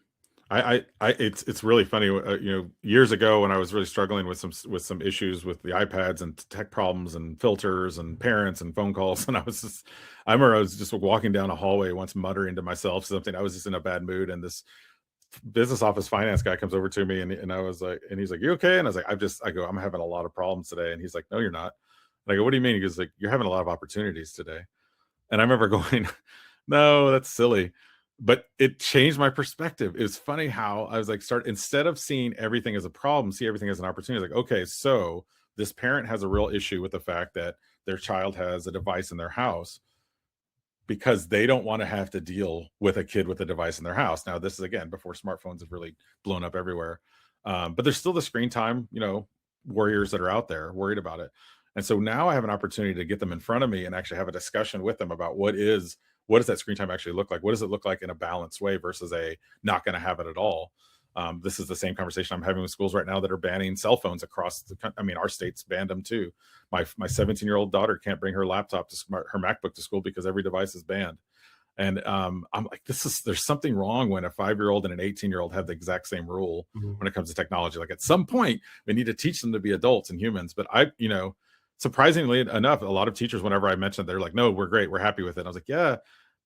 It's really funny. Years ago when I was really struggling with some issues with the iPads and tech problems and filters and parents and phone calls, and I remember I was just walking down a hallway once, muttering to myself something. I was just in a bad mood, and this business office finance guy comes over to me, and I was like, and he's like, you okay? And I was like, I'm having a lot of problems today. And he's like, no, you're not. And I go, what do you mean? He goes, like, you're having a lot of opportunities today. And I remember going, no, that's silly. But it changed my perspective. It was funny how I was like, instead of seeing everything as a problem, see everything as an opportunity. Like, okay, so this parent has a real issue with the fact that their child has a device in their house, because they don't want to have to deal with a kid with a device in their house. Now, this is, again, before smartphones have really blown up everywhere. But there's still the screen time, warriors that are out there worried about it. And so now I have an opportunity to get them in front of me and actually have a discussion with them about what does that screen time actually look like? What does it look like in a balanced way versus a not going to have it at all? This is the same conversation I'm having with schools right now that are banning cell phones across the country. Our state's banned them too. My 17-year-old daughter can't bring her laptop her MacBook to school because every device is banned. And I'm like, there's something wrong when a 5-year-old and an 18-year-old have the exact same rule when it comes to technology. Like, at some point we need to teach them to be adults and humans. But surprisingly enough, a lot of teachers, whenever I mentioned, they're like, no, we're great, we're happy with it. And I was like, yeah,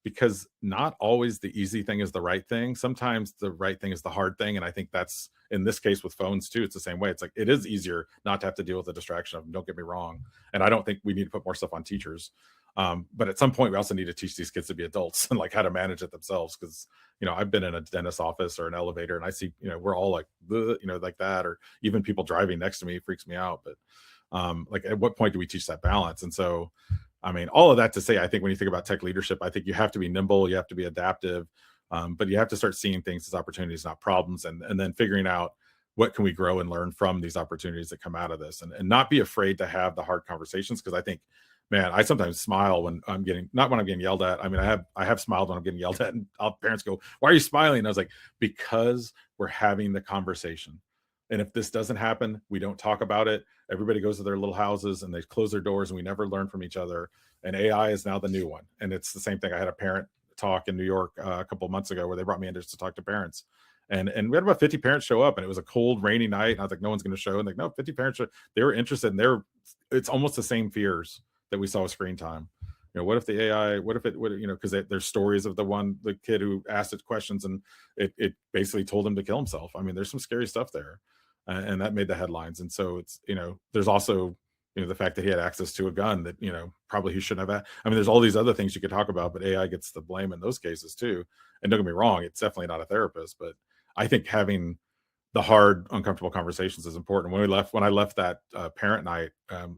because not always the easy thing is the right thing. Sometimes the right thing is the hard thing. And I think that's in this case with phones too. It's the same way. It's like it is easier not to have to deal with the distraction of them, don't get me wrong. And I don't think we need to put more stuff on teachers. But at some point we also need to teach these kids to be adults and like how to manage it themselves. Cause I've been in a dentist office or an elevator and I see, we're all like, like that, or even people driving next to me freaks me out. But like at what point do we teach that balance? And so, I mean, all of that to say, I think when you think about tech leadership, I think you have to be nimble, you have to be adaptive, but you have to start seeing things as opportunities, not problems, and then figuring out what can we grow and learn from these opportunities that come out of this, and not be afraid to have the hard conversations. Because I think, man, I sometimes smile when I'm getting, not when I'm getting yelled at. I mean, I have smiled when I'm getting yelled at, and parents go, "Why are you smiling?" And I was like, because we're having the conversation. And if this doesn't happen, we don't talk about it. Everybody goes to their little houses and they close their doors and we never learn from each other. And AI is now the new one. And it's the same thing. I had a parent talk in New York a couple of months ago where they brought me in just to talk to parents. And we had about 50 parents show up, and it was a cold, rainy night. And I was like, no one's going to show. And like, no, 50 parents, they were interested, and it's almost the same fears that we saw with screen time. What if the AI, what if it would, because there's stories of the kid who asked it questions and it basically told him to kill himself. I mean, there's some scary stuff there. And that made the headlines. And so it's, there's also, the fact that he had access to a gun that, probably he shouldn't have. I mean, there's all these other things you could talk about, but AI gets the blame in those cases too. And don't get me wrong, it's definitely not a therapist, but I think having the hard, uncomfortable conversations is important. When I left that parent night, I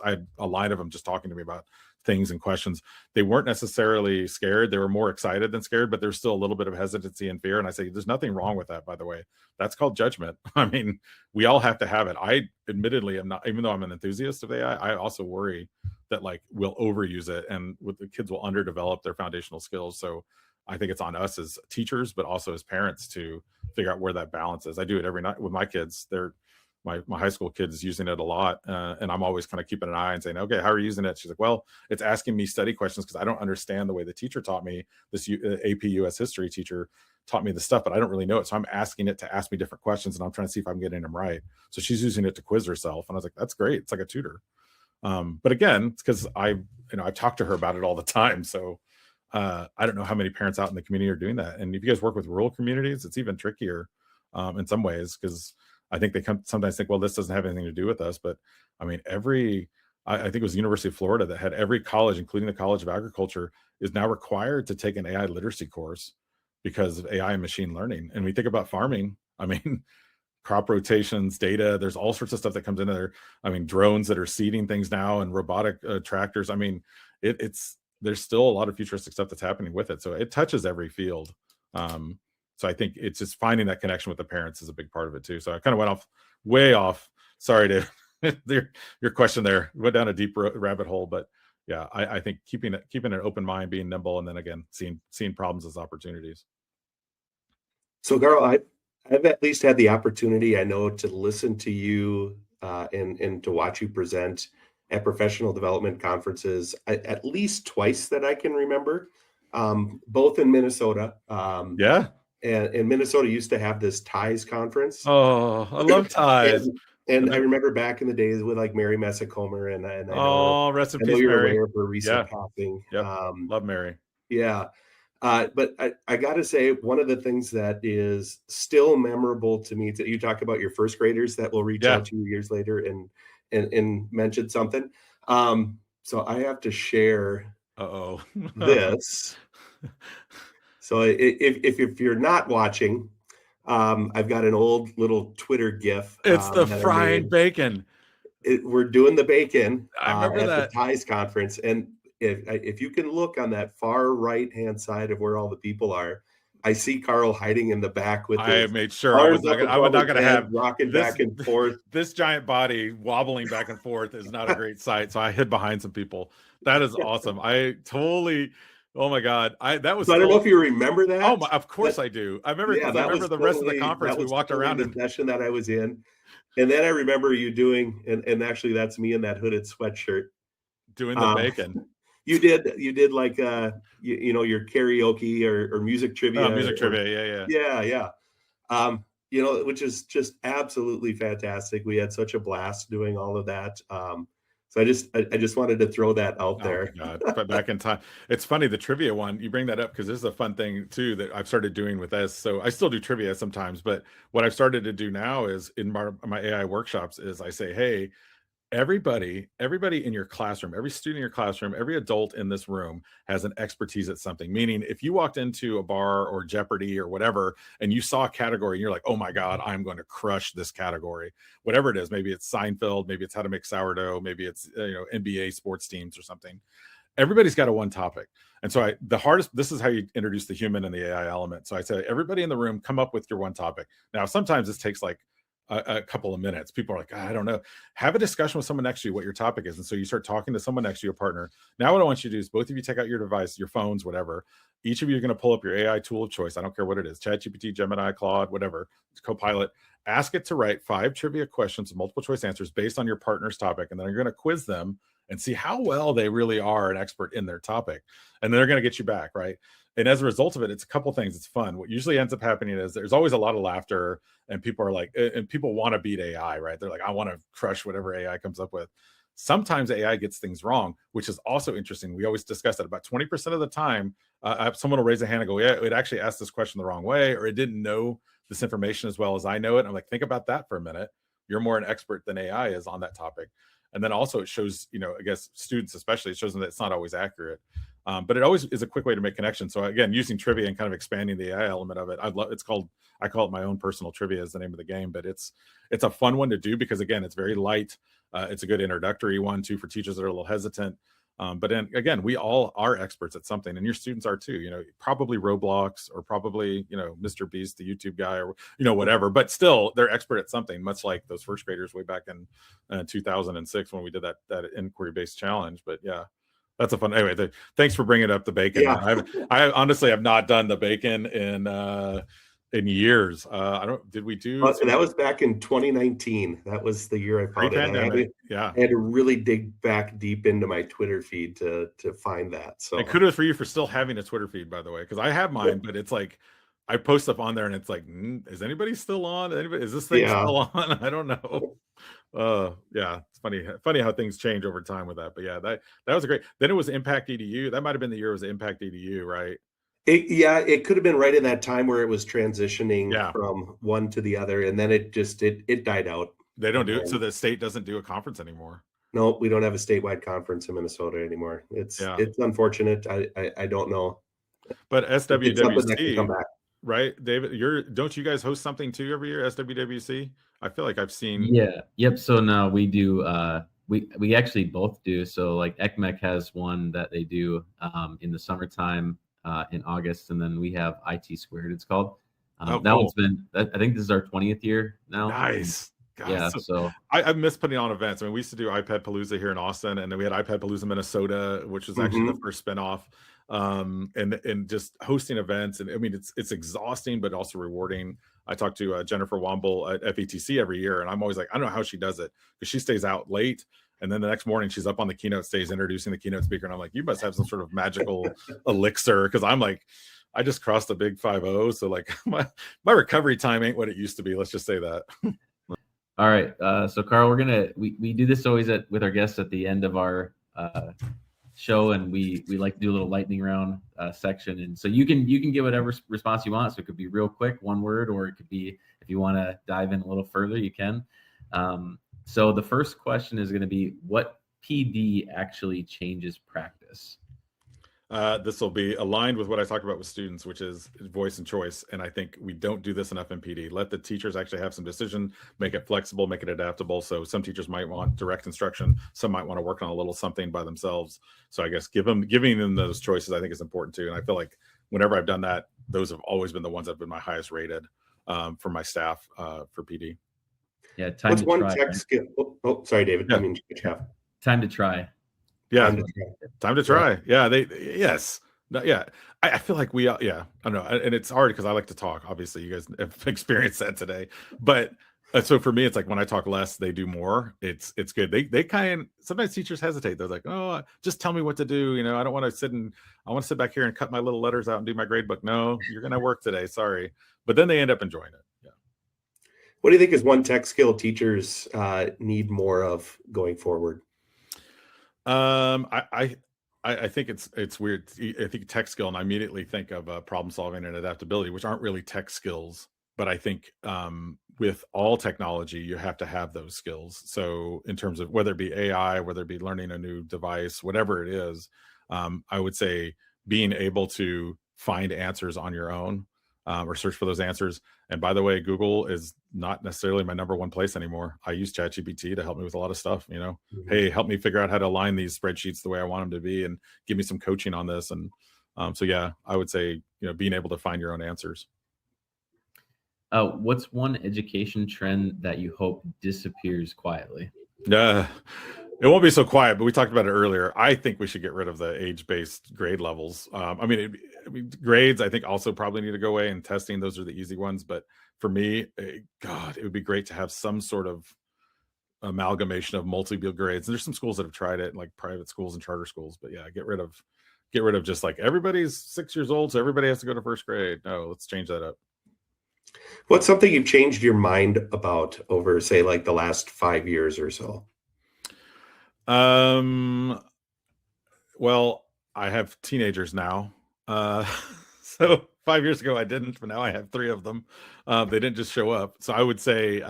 had a line of them just talking to me about things and questions. They weren't necessarily scared. They were more excited than scared, but there's still a little bit of hesitancy and fear. And I say, there's nothing wrong with that, by the way. That's called judgment. I mean, we all have to have it. I admittedly am not, even though I'm an enthusiast of AI, I also worry that like we'll overuse it and with the kids will underdevelop their foundational skills. So I think it's on us as teachers, but also as parents to figure out where that balance is. I do it every night with my kids. My high school kid is using it a lot. And I'm always kind of keeping an eye and saying, okay, how are you using it? She's like, well, it's asking me study questions because I don't understand the way the teacher taught me. This AP US history teacher taught me the stuff, but I don't really know it. So I'm asking it to ask me different questions, and I'm trying to see if I'm getting them right. So she's using it to quiz herself. And I was like, that's great. It's like a tutor. But again, it's because I talk to her about it all the time. So I don't know how many parents out in the community are doing that. And if you guys work with rural communities, it's even trickier in some ways, because I think they sometimes think, well, this doesn't have anything to do with us. But I mean, I think it was the University of Florida that had every college, including the College of Agriculture, is now required to take an AI literacy course because of AI and machine learning. And we think about farming, I mean, crop rotations, data, there's all sorts of stuff that comes into there. I mean, drones that are seeding things now and robotic tractors. I mean, there's still a lot of futuristic stuff that's happening with it. So it touches every field. So I think it's just finding that connection with the parents is a big part of it too. So I kind of went way off. Sorry to your question there. Went down a deep rabbit hole, but yeah, I think keeping an open mind, being nimble, and then again, seeing problems as opportunities. So Carl, I've at least had the opportunity, I know, to listen to you and to watch you present at professional development conferences at least twice that I can remember, both in Minnesota. Yeah. And Minnesota used to have this TIES conference. Oh, I love TIES. and I remember back in the days with like Mary Messicomer, and I know, rest in peace, you're Mary. aware of her recent passing. Yep. Love Mary. Yeah. But I got to say, one of the things that is still memorable to me, that you talk about your first graders that will reach out to you years later and mention something. So I have to share this. So if you're not watching, I've got an old little Twitter GIF. It's the fried bacon. We're doing the bacon I remember at that. the TIES conference. And if you can look on that far right-hand side of where all the people are, I see Carl hiding in the back with I made sure I was not going to have rocking back and forth. This giant body wobbling back and forth is not a great sight. So I hid behind some people. That is awesome. I totally, oh my God. That was, so I don't know if you remember that. Oh, of course I do. I remember, I remember the rest of the conference we walked around in the session that I was in. And then I remember you doing, and actually that's me in that hooded sweatshirt. Doing the bacon. You did like your karaoke or music trivia. Music trivia, yeah. Which is just absolutely fantastic. We had such a blast doing all of that. So I just wanted to throw that out Oh there. my God. But back in time. It's funny, the trivia one, you bring that up because this is a fun thing too that I've started doing with this. So I still do trivia sometimes, but what I've started to do now is in my AI workshops is I say, hey, everybody in your classroom, every student in your classroom, every adult in this room has an expertise at something. Meaning, if you walked into a bar or Jeopardy or whatever, and you saw a category and you're like, oh my God, I'm going to crush this category, whatever it is. Maybe it's Seinfeld, maybe it's how to make sourdough, maybe it's NBA sports teams or something. Everybody's got a one topic. And so this is how you introduce the human and the AI element. So I say, everybody in the room, come up with your one topic. Now, sometimes this takes like a couple of minutes. People are like, I don't know. Have a discussion with someone next to you what your topic is. And so you start talking to someone next to you, a partner. Now what I want you to do is both of you take out your device, your phones, whatever. Each of you are going to pull up your AI tool of choice. I don't care what it is, ChatGPT, Gemini, Claude, whatever, Copilot. Ask it to write 5 trivia questions with multiple choice answers based on your partner's topic. And then you're going to quiz them and see how well they really are an expert in their topic. And then they're going to get you back, right? And as a result of it, it's a couple things. It's fun. What usually ends up happening is there's always a lot of laughter, and people are like, and people want to beat AI, right? They're like, I want to crush whatever AI comes up with. Sometimes AI gets things wrong, which is also interesting. We always discuss that about 20% of the time, someone will raise a hand and go, yeah, it actually asked this question the wrong way, or it didn't know this information as well as I know it. And I'm like, think about that for a minute. You're more an expert than AI is on that topic. And then also it shows, I guess students especially, it shows them that it's not always accurate. But it always is a quick way to make connections. So again, using trivia and kind of expanding the AI element of it, I call it my own personal trivia is the name of the game, but it's a fun one to do because again, it's very light. It's a good introductory one too for teachers that are a little hesitant. But then again, we all are experts at something, and your students are too. Probably Roblox or probably Mr. Beast, the YouTube guy, or whatever. But still, they're expert at something. Much like those first graders way back in 2006 when we did that inquiry-based challenge. But yeah, that's a fun. Anyway, thanks for bringing up the bacon. Yeah. I honestly have not done the bacon in years. Did we do? That was back in 2019. That was the year I found it. I had to really dig back deep into my Twitter feed to find that. So and kudos for you for still having a Twitter feed, by the way, because I have mine, but it's like I post stuff on there and it's like, is anybody still on? Is this thing still on? I don't know. Yeah, it's funny how things change over time with that. But yeah, that was a great. Then it was Impact EDU. That might have been the year it was Impact EDU, right? It could have been right in that time where it was transitioning from one to the other, and then it died out. They don't do it, so the state doesn't do a conference anymore. No, we don't have a statewide conference in Minnesota anymore. It's unfortunate. I don't know. But SWWC, right, David? Don't you guys host something too every year? SWWC. I feel like I've seen. Yeah. Yep. So now we do. We actually both do. So like ECMEC has one that they do in the summertime in August, and then we have IT Squared. It's called. That one's been. I think this is our 20th year now. Nice. God, yeah, so I miss putting on events. I mean, we used to do iPad Palooza here in Austin, and then we had iPad Palooza Minnesota, which was actually the first spinoff. And just hosting events, and I mean, it's exhausting, but also rewarding. I talk to Jennifer Womble at FETC every year, and I'm always like, I don't know how she does it because she stays out late, and then the next morning she's up on the keynote stage introducing the keynote speaker, and I'm like, you must have some sort of magical elixir, because I'm like, I just crossed the big 5-0, so like my recovery time ain't what it used to be. Let's just say that. All right, so Carl, we do this always with our guests at the end of our show, and we like to do a little lightning round section, and so you can get whatever response you want. So it could be real quick, one word, or it could be, if you want to dive in a little further, you can. So the first question is going to be, what PD actually changes practice? This will be aligned with what I talked about with students, which is voice and choice. And I think we don't do this enough in PD. Let the teachers actually have some decision, make it flexible, make it adaptable. So some teachers might want direct instruction. Some might want to work on a little something by themselves. So I guess giving them those choices, I think, is important too. And I feel like whenever I've done that, those have always been the ones that have been my highest rated for my staff for PD. Yeah. What's one tech skill? Oh, sorry, David. Yeah. I mean, time to try. Yeah, time to try. Yeah, yes. Yeah, I feel like I don't know, and it's hard because I like to talk. Obviously, you guys have experienced that today, but so for me, it's like when I talk less, they do more. It's good. They sometimes teachers hesitate. They're like, oh, just tell me what to do. I don't want to I want to sit back here and cut my little letters out and do my grade book. No, you're gonna work today. Sorry, but then they end up enjoying it. Yeah. What do you think is one tech skill teachers need more of going forward? I think it's weird. I think tech skill, and I immediately think of problem solving and adaptability, which aren't really tech skills. But I think with all technology, you have to have those skills. So in terms of whether it be AI, whether it be learning a new device, whatever it is, I would say being able to find answers on your own, or search for those answers. And by the way, Google is not necessarily my number one place anymore. I use ChatGPT to help me with a lot of stuff. Hey, help me figure out how to align these spreadsheets the way I want them to be, and give me some coaching on this. And so yeah, I would say being able to find your own answers. What's one education trend that you hope disappears quietly? It won't be so quiet, but we talked about it earlier. I think we should get rid of the age-based grade levels. I mean, grades, I think, also probably need to go away, and testing, those are the easy ones. But for me, God, it would be great to have some sort of amalgamation of multiple grades. And there's some schools that have tried it, like private schools and charter schools. But yeah, get rid of just like everybody's 6 years old, so everybody has to go to first grade. No, let's change that up. What's something you've changed your mind about over, say, like the last 5 years or so? Well, I have teenagers now. So 5 years ago I didn't, but now I have 3 of them. They didn't just show up. So I would say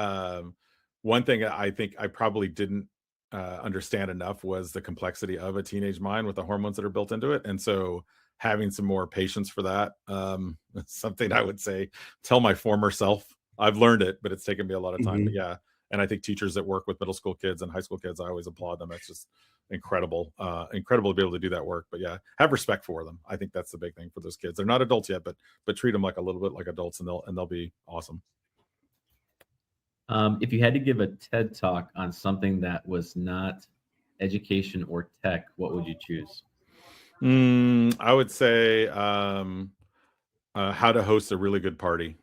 one thing I think I probably didn't understand enough was the complexity of a teenage mind with the hormones that are built into it. And so having some more patience for that, that's something I would say tell my former self. I've learned it, but it's taken me a lot of time. But yeah, and I think teachers that work with middle school kids and high school kids, I always applaud them. That's just incredible to be able to do that work. But yeah, have respect for them. I think that's the big thing for those kids. They're not adults yet, but treat them like a little bit like adults, and they'll be awesome. If you had to give a TED talk on something that was not education or tech, what would you choose? I would say how to host a really good party.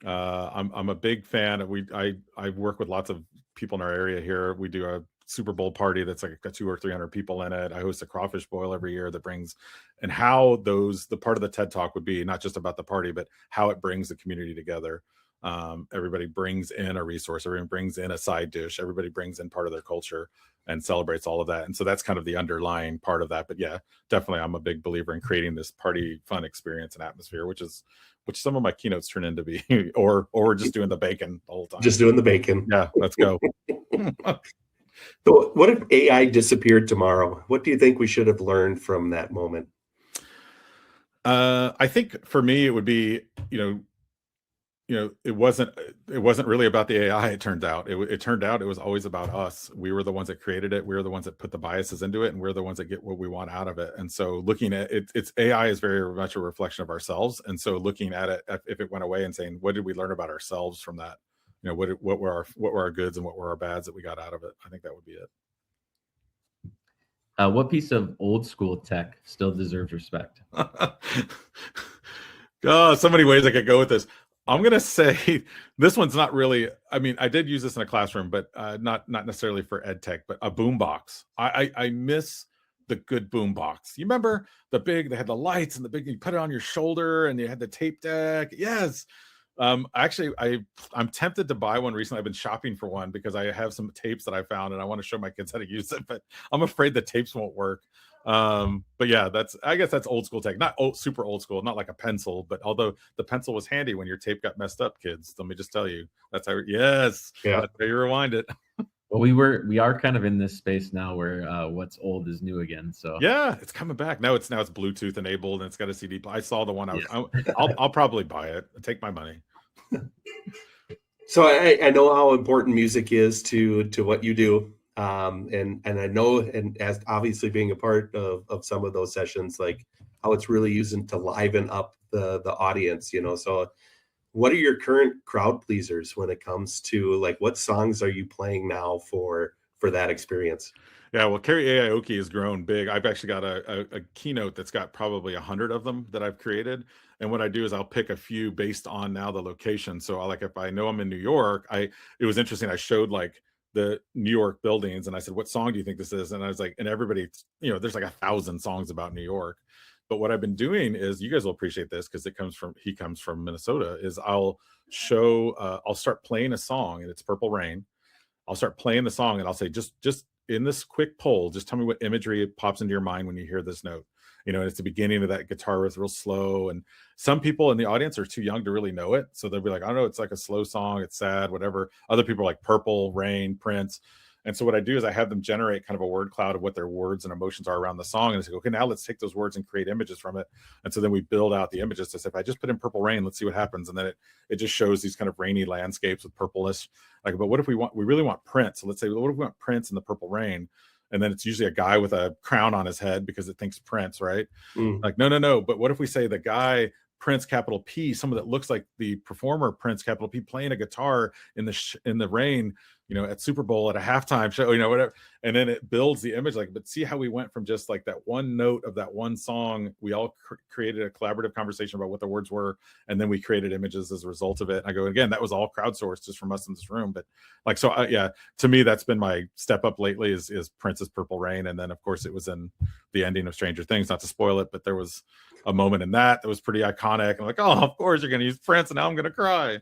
I'm a big fan. I work with lots of people in our area here. We do a Super Bowl party that's like got 200 or 300 people in it. I host a crawfish boil every year that brings, and how the part of the TED talk would be not just about the party, but how it brings the community together. Everybody brings in a resource, everyone brings in a side dish, everybody brings in part of their culture and celebrates all of that. And so that's kind of the underlying part of that. But yeah, definitely I'm a big believer in creating this party fun experience and atmosphere, which some of my keynotes turn into be, or we're just doing the bacon the whole time. Just doing the bacon. Yeah, let's go. So what if AI disappeared tomorrow? What do you think we should have learned from that moment? I think for me, it would be, it wasn't really about the AI. It turned out it was always about us. We were the ones that created it. We were the ones that put the biases into it, and we're the ones that get what we want out of it. And so looking at it, it's AI is very much a reflection of ourselves. And so looking at it, if it went away, and saying, what did we learn about ourselves from that? What were our goods and what were our bads that we got out of it? I think that would be it. What piece of old school tech still deserves respect? God, so many ways I could go with this. I'm going to say this one's not really, I mean, I did use this in a classroom, but not necessarily for ed tech, but a boom box. I miss the good boom box. You remember they had the lights and the big, you put it on your shoulder and you had the tape deck. Yes. Actually, I'm tempted to buy one recently. I've been shopping for one because I have some tapes that I found and I want to show my kids how to use it, but I'm afraid the tapes won't work. But yeah, I guess that's old school tech, not super old school, not like a pencil, but although the pencil was handy when your tape got messed up, kids, let me just tell you, that's how that's how you rewind it. Well, we are kind of in this space now where what's old is new again. So yeah, it's coming back now. It's Bluetooth enabled and it's got a CD. I saw the one. I'll probably buy it. Take my money. So I know how important music is to what you do, and I know, and as obviously being a part of some of those sessions, like how it's really using to liven up the audience. So what are your current crowd pleasers when it comes to like what songs are you playing now for that experience? Yeah, well, Carry-AI-oki has grown big. I've actually got a keynote that's got probably 100 of them that I've created. And what I do is I'll pick a few based on now the location. So if I know I'm in New York, it was interesting. I showed like the New York buildings and I said, what song do you think this is? And I was like, and everybody, there's like 1,000 songs about New York. But what I've been doing is, you guys will appreciate this because he comes from Minnesota, is I'll start playing a song and it's Purple Rain. I'll start playing the song and I'll say, just in this quick poll, just tell me what imagery pops into your mind when you hear this note. You know, it's the beginning of that guitar riff, real slow. And some people in the audience are too young to really know it. So they'll be like, I don't know, it's like a slow song, it's sad, whatever. Other people are like Purple, Rain, Prince. And so what I do is I have them generate kind of a word cloud of what their words and emotions are around the song. And I say, okay, now let's take those words and create images from it. And so then we build out the images to say, if I just put in Purple Rain, let's see what happens. And then it just shows these kind of rainy landscapes with purplish. Like, but what if we really want Prince? So let's say, well, what if we want Prince in the Purple Rain? And then it's usually a guy with a crown on his head because it thinks Prince, right? Like, no. But what if we say the guy Prince capital P, someone that looks like the performer Prince capital P playing a guitar in the rain, you know, at Super Bowl at a halftime show, you know, whatever. And then it builds the image. Like, but see how we went from just like that one note of that one song. We all created a collaborative conversation about what the words were. And then we created images as a result of it. And I go, again, that was all crowdsourced just from us in this room. But like, so yeah, to me, that's been my step up lately is Prince's Purple Rain. And then of course it was in the ending of Stranger Things, not to spoil it, but there was a moment in that was pretty iconic. And I'm like, oh, of course you're going to use Prince, and now I'm going to cry.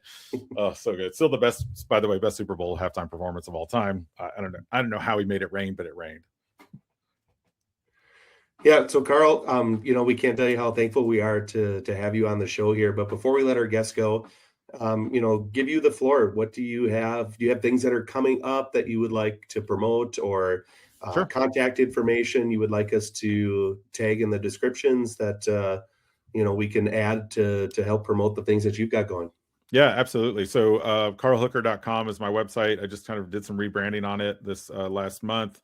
Oh, so good. Still the best, by the way, best Super Bowl halftime performance of all time. I don't know how he made it rain, but it rained. Yeah. So Carl, you know, we can't tell you how thankful we are to have you on the show here. But before we let our guests go, you know, give you the floor. What do you have? Do you have things that are coming up that you would like to promote, or Sure. contact information you would like us to tag in the descriptions that you know, we can add to help promote the things that you've got going? Yeah, absolutely. So carlhooker.com is my website. I just kind of did some rebranding on it this last month.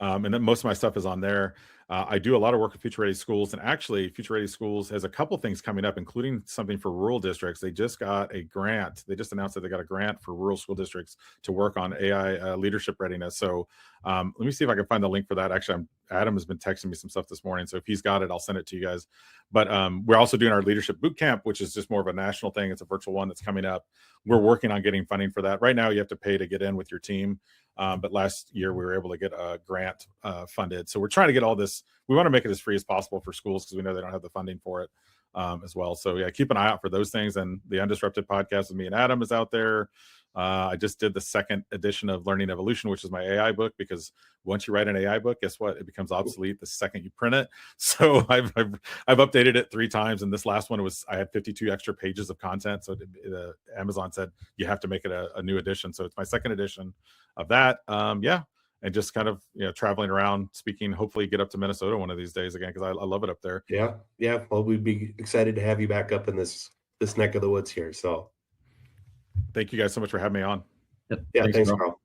And then most of my stuff is on there. I do a lot of work with Future Ready Schools, and actually Future Ready Schools has a couple things coming up, including something for rural districts. They just got a grant. They just announced that they got a grant for rural school districts to work on AI leadership readiness. So let me see if I can find the link for that. Actually, Adam has been texting me some stuff this morning. So if he's got it, I'll send it to you guys. But we're also doing our leadership boot camp, which is just more of a national thing. It's a virtual one that's coming up. We're working on getting funding for that. Right now, you have to pay to get in with your team. But last year we were able to get a grant funded. So we're trying to get all this. We want to make it as free as possible for schools because we know they don't have the funding for it as well. So yeah, keep an eye out for those things. And the Undisrupted podcast with me and Adam is out there. I just did the second edition of Learning Evolution, which is my AI book, because once you write an AI book, guess what? It becomes obsolete the second you print it. So I've updated it 3 times. And this last one I had 52 extra pages of content. So Amazon said, you have to make it a new edition. So it's my second edition of that. Yeah. And just kind of, you know, traveling around speaking, hopefully get up to Minnesota one of these days again, because I love it up there. Yeah. Yeah. Well, we'd be excited to have you back up in this neck of the woods here. So thank you guys so much for having me on. Yep. Yeah. Thanks, Carl. Carl.